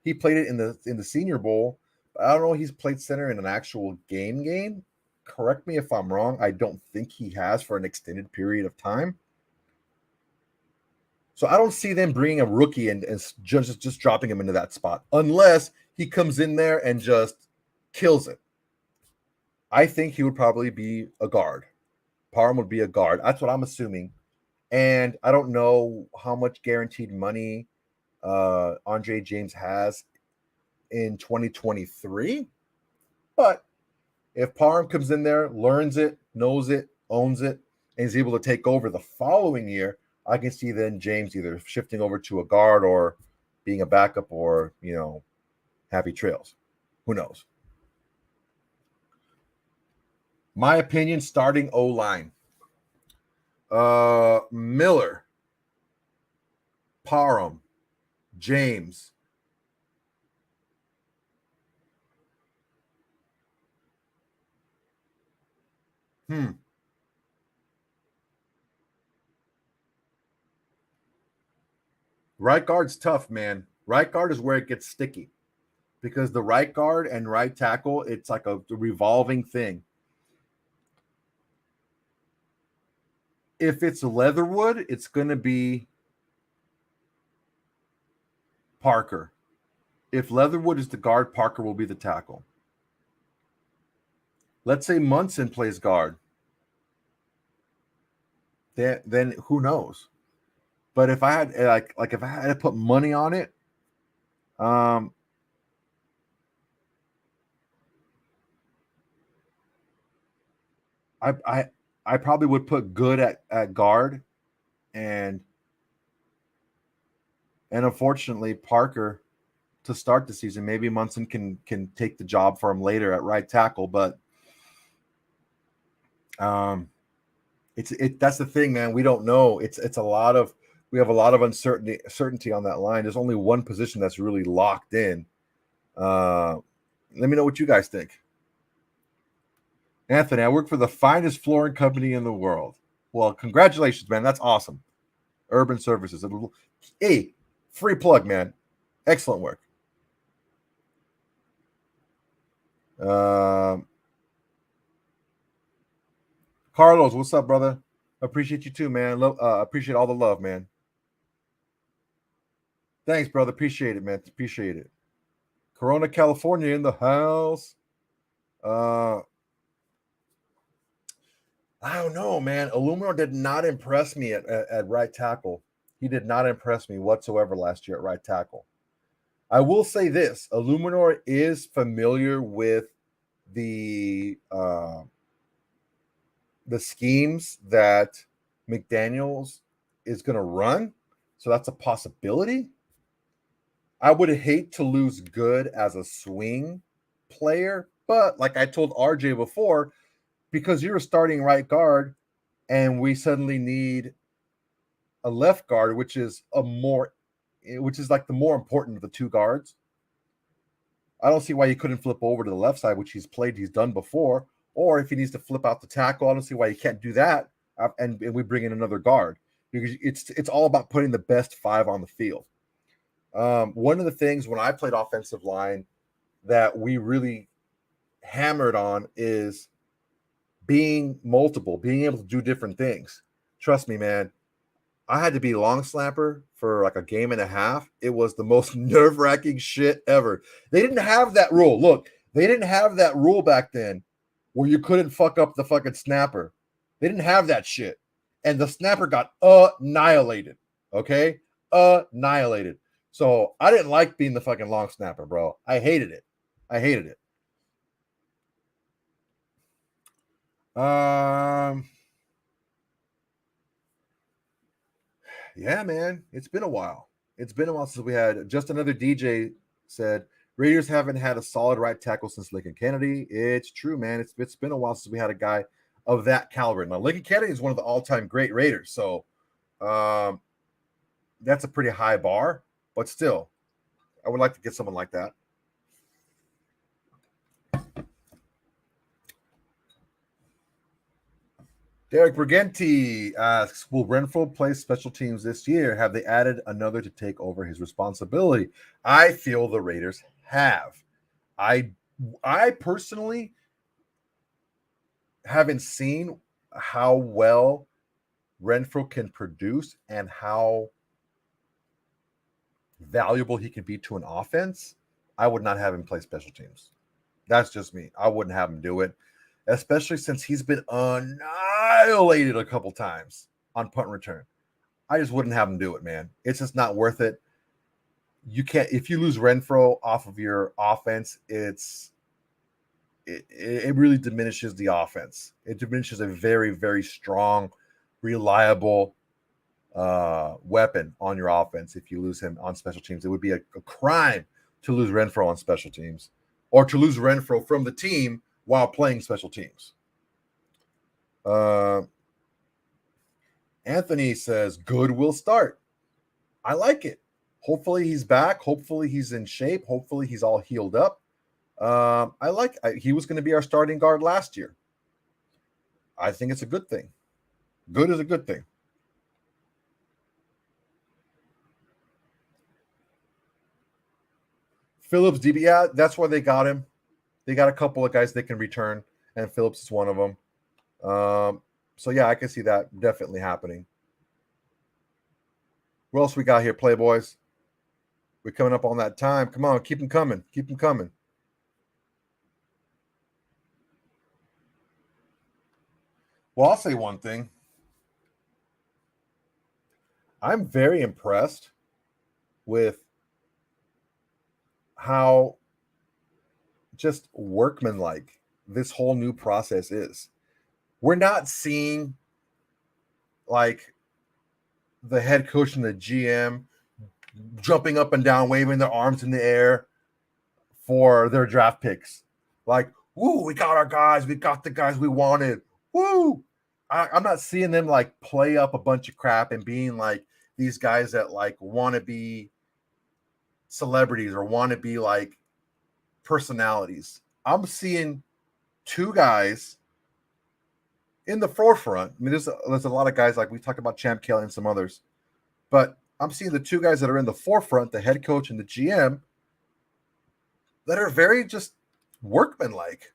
He played it in the Senior Bowl. I don't know he's played center in an actual game. Correct me if I'm wrong. I don't think he has for an extended period of time. So I don't see them bringing a rookie and just dropping him into that spot unless he comes in there and just kills it. I think he would probably be a guard. Parham would be a guard. That's what I'm assuming. And I don't know how much guaranteed money Andre James has in 2023. But if Parham comes in there, learns it, knows it, owns it, and is able to take over the following year, I can see then James either shifting over to a guard or being a backup or, happy trails. Who knows? My opinion, starting O-line. Miller, Parham, James. Right guard's tough, man. Right guard is where it gets sticky because the right guard and right tackle, it's like a revolving thing. If it's Leatherwood, it's going to be Parker. If Leatherwood is the guard, Parker will be the tackle. Let's say Munson plays guard. Then who knows? But if I had like if I had to put money on it, I probably would put good at guard, and unfortunately Parker to start the season. Maybe Munson can take the job for him later at right tackle, but that's the thing, man. We don't know. We have a lot of uncertainty on that line. There's only one position that's really locked in. Let me know what you guys think. Anthony, I work for the finest flooring company in the world. Well, congratulations, man. That's awesome. Urban Services. Hey, free plug, man. Excellent work. Carlos, what's up, brother? Appreciate you too, man. Appreciate all the love, man. Thanks, brother. Appreciate it, man. Appreciate it. Corona, California in the house. I don't know, man. Illuminor did not impress me at right tackle. He did not impress me whatsoever last year at right tackle. I will say this: Illuminor is familiar with the schemes that McDaniels is going to run, so that's a possibility. I would hate to lose Good as a swing player, but like I told RJ before, because you're a starting right guard and we suddenly need a left guard, which is like the more important of the two guards. I don't see why he couldn't flip over to the left side, which he's done before. Or if he needs to flip out the tackle, I don't see why he can't do that. And we bring in another guard, because it's all about putting the best five on the field. One of the things when I played offensive line that we really hammered on is being multiple, being able to do different things. Trust me, man. I had to be long snapper for like a game and a half. It was the most nerve-wracking shit ever. They didn't have that rule. Look, they didn't have that rule back then where you couldn't fuck up the fucking snapper. They didn't have that shit. And the snapper got annihilated. Okay? Annihilated. So I didn't like being the fucking long snapper, bro. I hated it. Yeah, man. It's been a while. It's been a while since we had just another DJ said Raiders haven't had a solid right tackle since Lincoln Kennedy. It's true, man. It's been a while since we had a guy of that caliber. Now, Lincoln Kennedy is one of the all-time great Raiders, so that's a pretty high bar, but still, I would like to get someone like that. Derek Briganti asks, will Renfro play special teams this year? Have they added another to take over his responsibility? I feel the Raiders have. I personally haven't seen how well Renfro can produce and how valuable he can be to an offense. I would not have him play special teams. That's just me. I wouldn't have him do it. especially since he's been annihilated a couple times on punt return. I just wouldn't have him do it, man. It's just not worth it. You can't, if you lose Renfro off of your offense, it really diminishes the offense. It diminishes a very, very strong, reliable weapon on your offense if you lose him on special teams. It would be a crime to lose Renfro on special teams, or to lose Renfro from the team while playing special teams. Anthony says, good will start. I like it. Hopefully he's back. Hopefully he's in shape. Hopefully he's all healed up. He was going to be our starting guard last year. I think it's a good thing. Good is a good thing. Phillips, DB, yeah, that's why they got him. They got a couple of guys they can return, and Phillips is one of them. So, yeah, I can see that definitely happening. What else we got here, Playboys? We're coming up on that time. Come on, keep them coming. Keep them coming. Well, I'll say one thing. I'm very impressed with how just workmanlike this whole new process is. We're not seeing like the head coach and the GM jumping up and down, waving their arms in the air for their draft picks. Like, woo, we got our guys. We got the guys we wanted. Woo. I'm not seeing them like play up a bunch of crap and being like these guys that like want to be celebrities or want to be like personalities. I'm seeing two guys in the forefront. I mean, there's a lot of guys, like we talked about Champ Kelly and some others, but I'm seeing the two guys that are in the forefront, the head coach and the GM, that are very just workmanlike.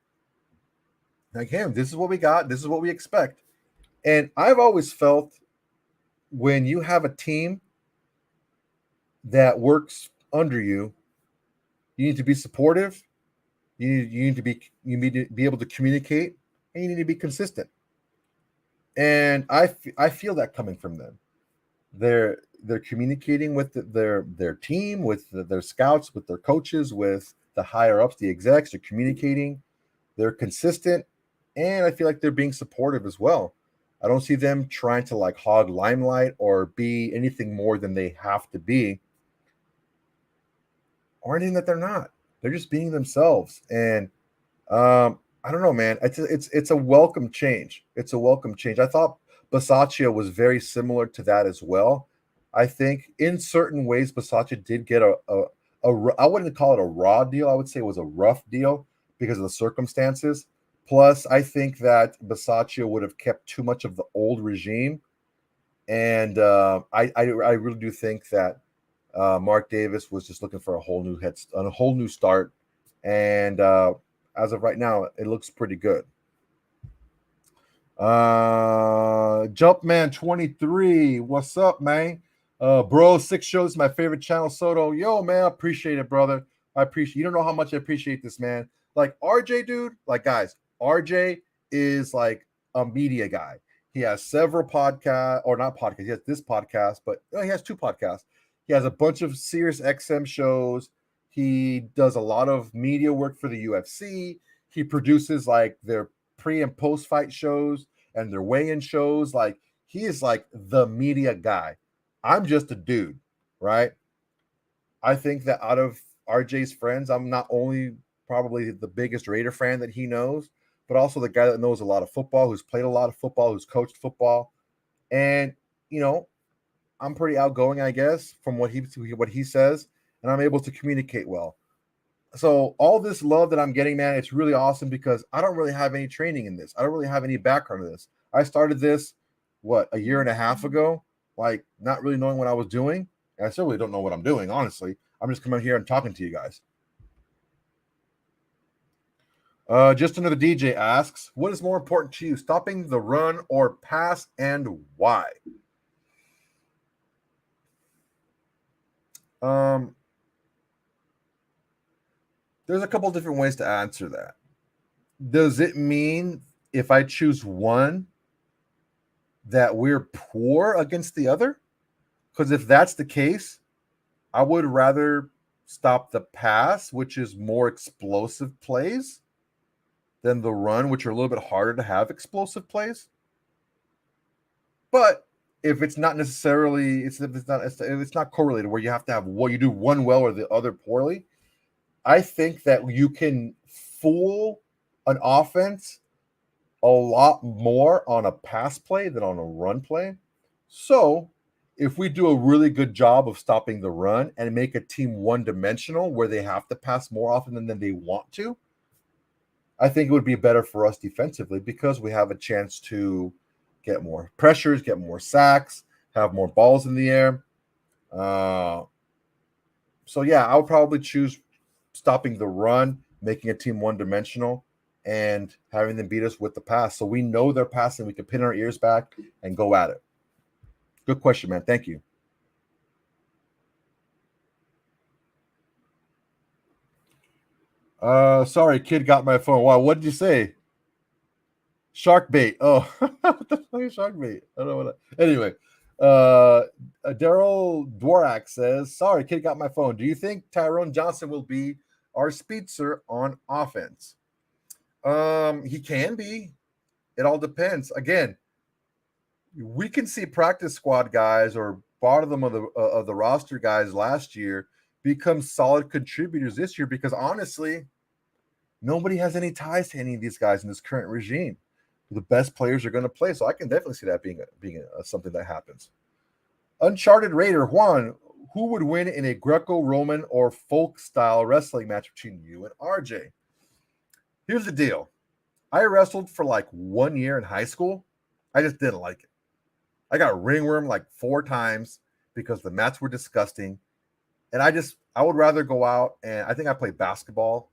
Like, hey, this is what we got. This is what we expect. And I've always felt when you have a team that works under you, you need to be supportive. You need to be able to communicate, and you need to be consistent. And I feel that coming from them. They're communicating with their team, with their scouts, with their coaches, with the higher ups, the execs. They're communicating. They're consistent, and I feel like they're being supportive as well. I don't see them trying to like hog limelight or be anything more than they have to be, or anything that they're not. They're just being themselves, and I don't know, man. It's a welcome change. It's a welcome change. I thought Bisaccia was very similar to that as well. I think in certain ways, Bisaccia did get a I wouldn't call it a raw deal. I would say it was a rough deal because of the circumstances. Plus, I think that Bisaccia would have kept too much of the old regime, and I really do think that Mark Davis was just looking for a whole new start, and as of right now, it looks pretty good. Jumpman 23, what's up, man? Bro, 6 shows, my favorite channel. Soto, yo, man, I appreciate it, brother. You don't know how much I appreciate this, man. Like RJ, dude, like guys, RJ is like a media guy. He has several podcasts, or not podcasts. He has this podcast, but he has 2 podcasts. He has a bunch of Sirius XM shows. He does a lot of media work for the UFC. He produces like their pre and post fight shows and their weigh-in shows. Like, he is like the media guy. I'm just a dude, right? I think that out of RJ's friends, I'm not only probably the biggest Raider fan that he knows, but also the guy that knows a lot of football, who's played a lot of football, who's coached football. And, you know, I'm pretty outgoing, I guess, from what he says, and I'm able to communicate well. So all this love that I'm getting, man, it's really awesome because I don't really have any training in this. I don't really have any background in this. I started this, a year and a half ago, like not really knowing what I was doing. And I still really don't know what I'm doing, honestly. I'm just coming here and talking to you guys. Just another DJ asks, what is more important to you, stopping the run or pass, and why? There's a couple different ways to answer that. Does it mean if I choose one that we're poor against the other? Because if that's the case, I would rather stop the pass, which is more explosive plays, than the run, which are a little bit harder to have explosive plays. But if it's not necessarily, if it's not correlated where you have to have you do one well or the other poorly, I think that you can fool an offense a lot more on a pass play than on a run play. So if we do a really good job of stopping the run and make a team one-dimensional where they have to pass more often than they want to, I think it would be better for us defensively because we have a chance to get more pressures, get more sacks, have more balls in the air. So yeah, I would probably choose stopping the run, making a team one-dimensional, and having them beat us with the pass. So we know they're passing. We can pin our ears back and go at it. Good question, man. Thank you. Sorry, kid got my phone. Wow, what did you say? Shark bait. Oh, what the fuck is shark bait? I don't know what. Anyway, Daryl Dworak says, "Sorry, kid got my phone. Do you think Tyrone Johnson will be our speedster on offense?" He can be. It all depends. Again, we can see practice squad guys or bottom of the roster guys last year become solid contributors this year because honestly, nobody has any ties to any of these guys in this current regime. The best players are going to play, so I can definitely see that being something that happens. Uncharted Raider Juan, who would win in a Greco-Roman or folk style wrestling match between you and RJ? Here's the deal. I wrestled for like 1 year in high school. I just didn't like it. I got ringworm like 4 times because the mats were disgusting. And I would rather go out and I think I played basketball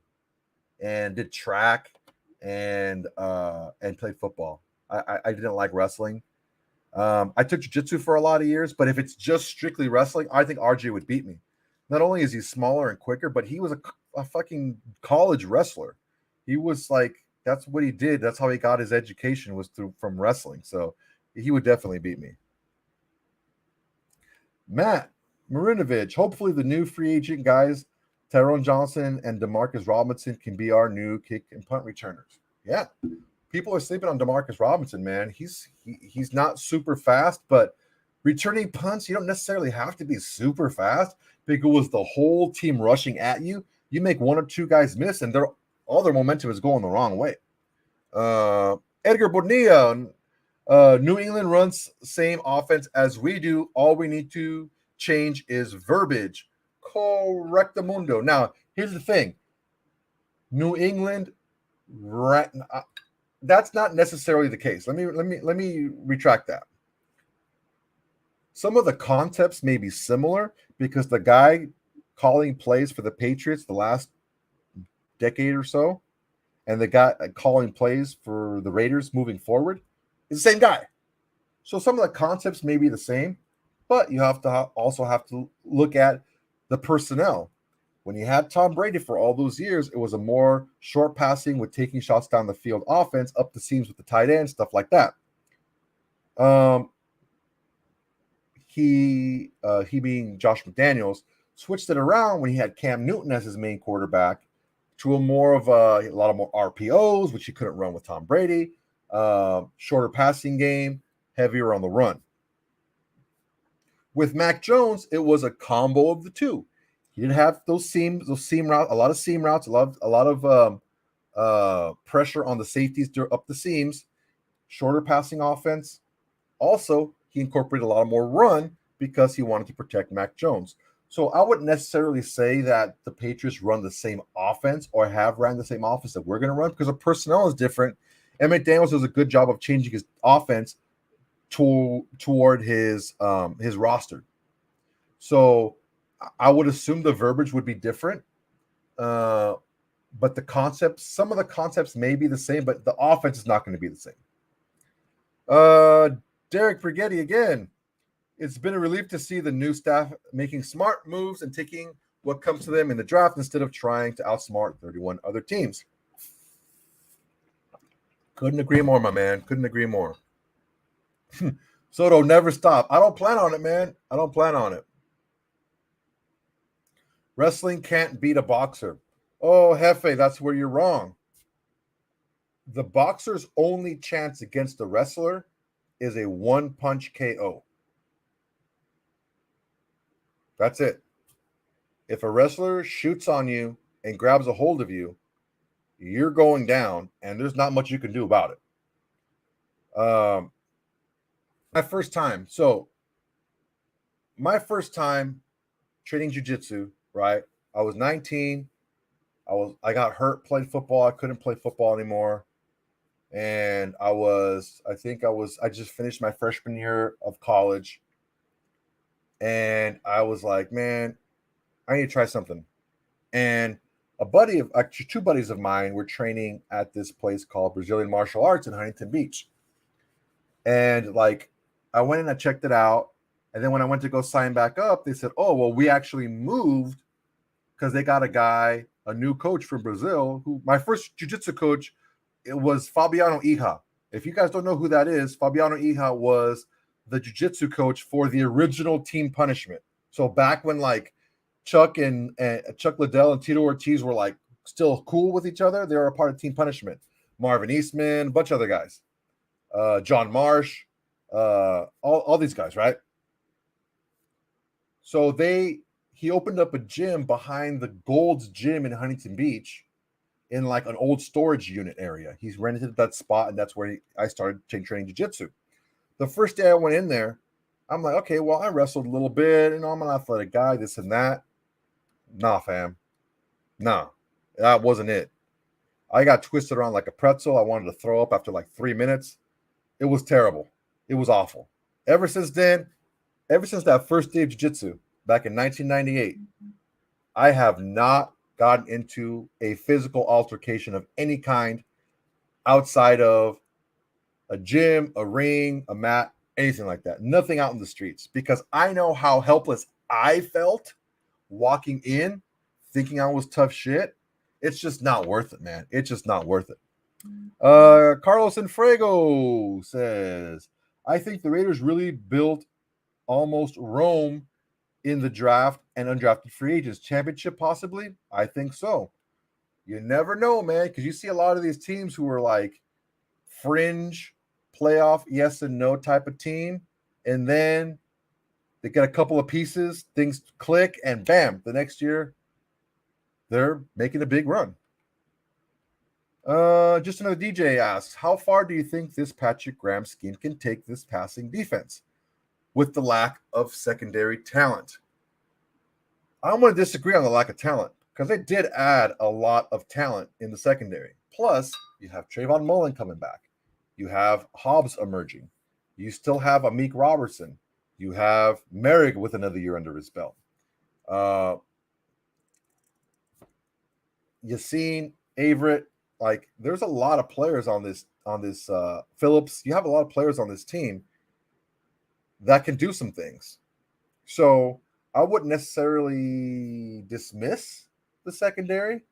and did track and played football. I didn't like wrestling. I took jiu-jitsu for a lot of years, but if it's just strictly wrestling, I think RJ would beat me. Not only is he smaller and quicker, but he was a fucking college wrestler. He was like, that's what he did. That's how he got his education was from wrestling. So he would definitely beat me. Matt Marinovich, hopefully the new free agent guys, Tyrone Johnson and DeMarcus Robinson, can be our new kick and punt returners. Yeah, people are sleeping on DeMarcus Robinson, man. He's not super fast, but returning punts, you don't necessarily have to be super fast because the whole team rushing at you, you make 1 or 2 guys miss, and all their momentum is going the wrong way. Edgar Bonilla, New England runs same offense as we do. All we need to change is verbiage. Correctamundo. Now, here's the thing. New England, that's not necessarily the case. Let me retract that. Some of the concepts may be similar because the guy calling plays for the Patriots the last decade or so, and the guy calling plays for the Raiders moving forward is the same guy. So some of the concepts may be the same, but you have to also have to look at the personnel. When you had Tom Brady for all those years, it was a more short passing with taking shots down the field offense, up the seams with the tight end, stuff like that. He being Josh McDaniels, switched it around when he had Cam Newton as his main quarterback to a lot of more RPOs, which he couldn't run with Tom Brady, shorter passing game, heavier on the run. With Mac Jones, it was a combo of the two. He didn't have those seam routes, a lot of seam routes, a lot of pressure on the safeties up the seams, shorter passing offense. Also, he incorporated a lot more run because he wanted to protect Mac Jones. So I wouldn't necessarily say that the Patriots run the same offense or have ran the same offense that we're going to run because the personnel is different. And McDaniels does a good job of changing his offense toward his roster. So I would assume the verbiage would be different. But some of the concepts may be the same, but the offense is not going to be the same. Derek Brigetti again. It's been a relief to see the new staff making smart moves and taking what comes to them in the draft instead of trying to outsmart 31 other teams. Couldn't agree more, my man. Couldn't agree more. Soto, never stop. I don't plan on it, man. I don't plan on it. Wrestling can't beat a boxer. Oh, Jefe, that's where you're wrong. The boxer's only chance against the wrestler is a one-punch KO. That's it. If a wrestler shoots on you and grabs a hold of you, you're going down, and there's not much you can do about it. My first time. So, my first time training jiu-jitsu, right? I was 19. I got hurt playing football. I couldn't play football anymore. And I just finished my freshman year of college. And I was like, man, I need to try something. And two buddies of mine were training at this place called Brazilian Martial Arts in Huntington Beach. And like, I went and I checked it out. And then when I went to go sign back up, they said, oh, well, we actually moved because they got a new coach from Brazil, who my first jiu-jitsu coach, it was Fabiano Iha. If you guys don't know who that is, Fabiano Iha was the jiu-jitsu coach for the original Team Punishment. So back when like Chuck Liddell and Tito Ortiz were like still cool with each other, they were a part of Team Punishment. Marvin Eastman, a bunch of other guys. John Marsh, all these guys, right? So he opened up a gym behind the Gold's Gym in Huntington Beach in like an old storage unit area. He's rented that spot, and that's where I started training jiu-jitsu. The first day I went in there, I'm like, okay, well, I wrestled a little bit, and I'm an athletic guy, this and that. Nah, fam. Nah, that wasn't it. I got twisted around like a pretzel. I wanted to throw up after like 3 minutes. It was terrible. It was awful. Ever since that first day of jiu-jitsu back in 1998, I have not gotten into a physical altercation of any kind outside of a gym, a ring, a mat, anything like that. Nothing out in the streets, because I know how helpless I felt walking in thinking I was tough shit. It's just not worth it, man. It's just not worth it. Carlos Infrago says, I think the Raiders really built almost Rome in the draft and undrafted free agents. Championship, possibly? I think so. You never know, man, because you see a lot of these teams who are like fringe playoff yes and no type of team, and then they get a couple of pieces, things click, and bam, the next year they're making a big run. Just another DJ asks, how far do you think this Patrick Graham scheme can take this passing defense with the lack of secondary talent? I'm going to disagree on the lack of talent, because they did add a lot of talent in the secondary. Plus, you have Trayvon Mullen coming back. You have Hobbs emerging. You still have Amik Robertson. You have Merrick with another year under his belt. Yassine, Averett, like there's a lot of players on this Phillips. You have a lot of players on this team that can do some things. So I wouldn't necessarily dismiss the secondary.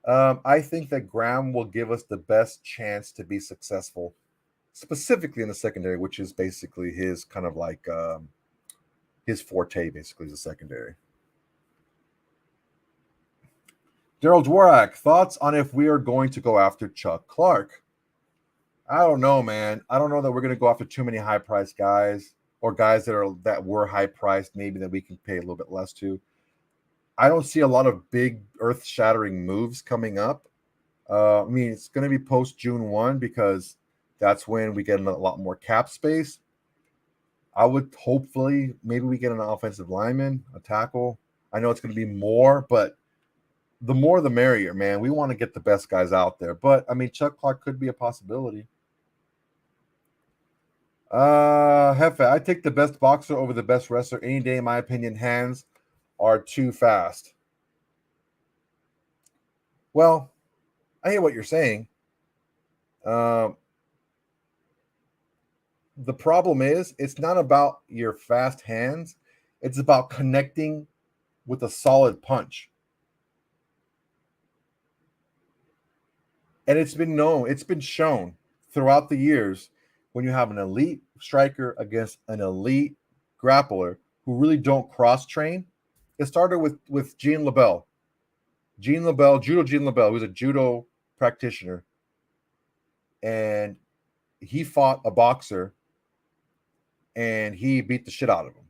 I think that Graham will give us the best chance to be successful, specifically in the secondary, which is basically his kind of like his forte, basically, is the secondary. Daryl Dworak, thoughts on if we are going to go after Chuck Clark? I don't know, man. I don't know that we're going to go after too many high-priced guys, or guys that were high-priced, maybe that we can pay a little bit less to. I don't see a lot of big earth-shattering moves coming up. I mean, it's going to be post-June 1 because that's when we get a lot more cap space. I would hopefully, maybe we get an offensive lineman, a tackle. I know it's going to be more, but the more the merrier, man. We want to get the best guys out there. But, I mean, Chuck Clark could be a possibility. Jefe, I take the best boxer over the best wrestler any day. In my opinion, hands are too fast. Well, I hear what you're saying. The problem is, it's not about your fast hands. It's about connecting with a solid punch. And it's been shown throughout the years, when you have an elite striker against an elite grappler who really don't cross train, it started with Gene LaBelle. Gene LaBelle, Gene LaBelle, who's a judo practitioner, and he fought a boxer and he beat the shit out of him.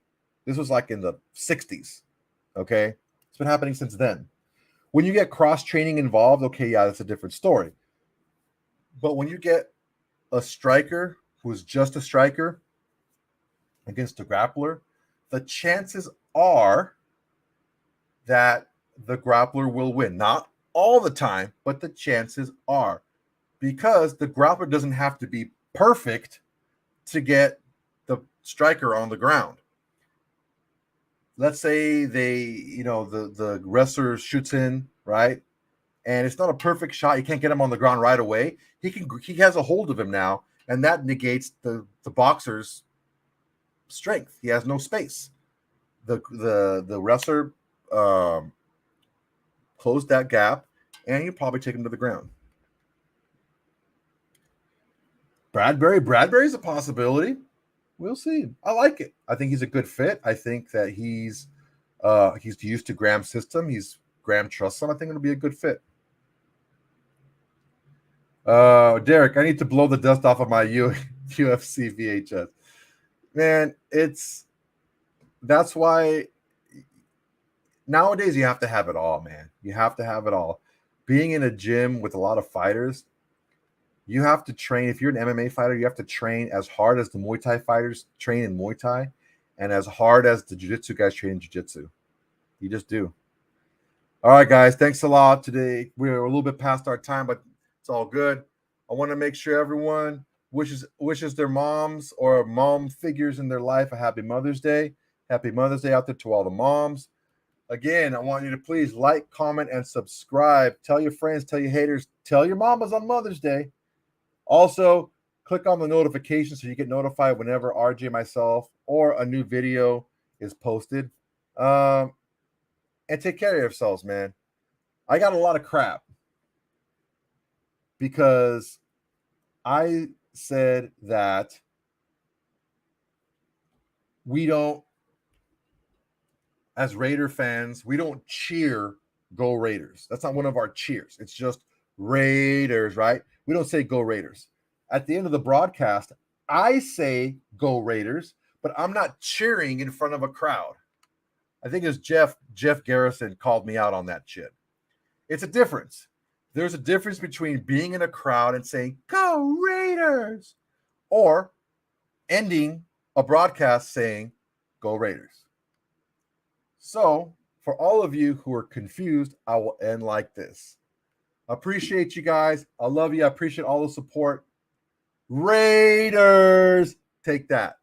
This was like in the 60s. Okay. It's been happening since then. When you get cross training involved, okay, yeah, that's a different story. But when you get a striker who's just a striker against a grappler, the chances are that the grappler will win. Not all the time, but the chances are, because the grappler doesn't have to be perfect to get the striker on the ground. Let's say the wrestler shoots in, right? And it's not a perfect shot. You can't get him on the ground right away. He has a hold of him now, and that negates the boxer's strength. He has no space. The wrestler closed that gap, and you probably take him to the ground. Bradbury's a possibility. We'll see. I like it. I think he's a good fit. I think that he's used to Graham's system. Graham trusts him. I think it'll be a good fit. Derek, I need to blow the dust off of my UFC VHS. Man, that's why nowadays you have to have it all, man. You have to have it all. Being in a gym with a lot of fighters, you have to train. If you're an MMA fighter, you have to train as hard as the Muay Thai fighters train in Muay Thai and as hard as the Jiu-Jitsu guys train in Jiu-Jitsu. You just do. All right, guys. Thanks a lot today. We're a little bit past our time, but it's all good. I want to make sure everyone wishes their moms or mom figures in their life a happy Mother's Day. Happy Mother's Day out there to all the moms. Again, I want you to please like, comment, and subscribe. Tell your friends, tell your haters, tell your mamas on Mother's Day. Also, click on the notification so you get notified whenever RJ, myself, or a new video is posted. And take care of yourselves, man. I got a lot of crap because I said that we don't, as Raider fans, we don't cheer Go Raiders. That's not one of our cheers. It's just Raiders, right? We don't say Go Raiders. At the end of the broadcast, I say Go Raiders, but I'm not cheering in front of a crowd. I think it's Jeff Garrison called me out on that shit. It's a difference. There's a difference between being in a crowd and saying, Go Raiders, or ending a broadcast saying, Go Raiders. So, for all of you who are confused, I will end like this. Appreciate you guys. I love you. I appreciate all the support. Raiders, take that.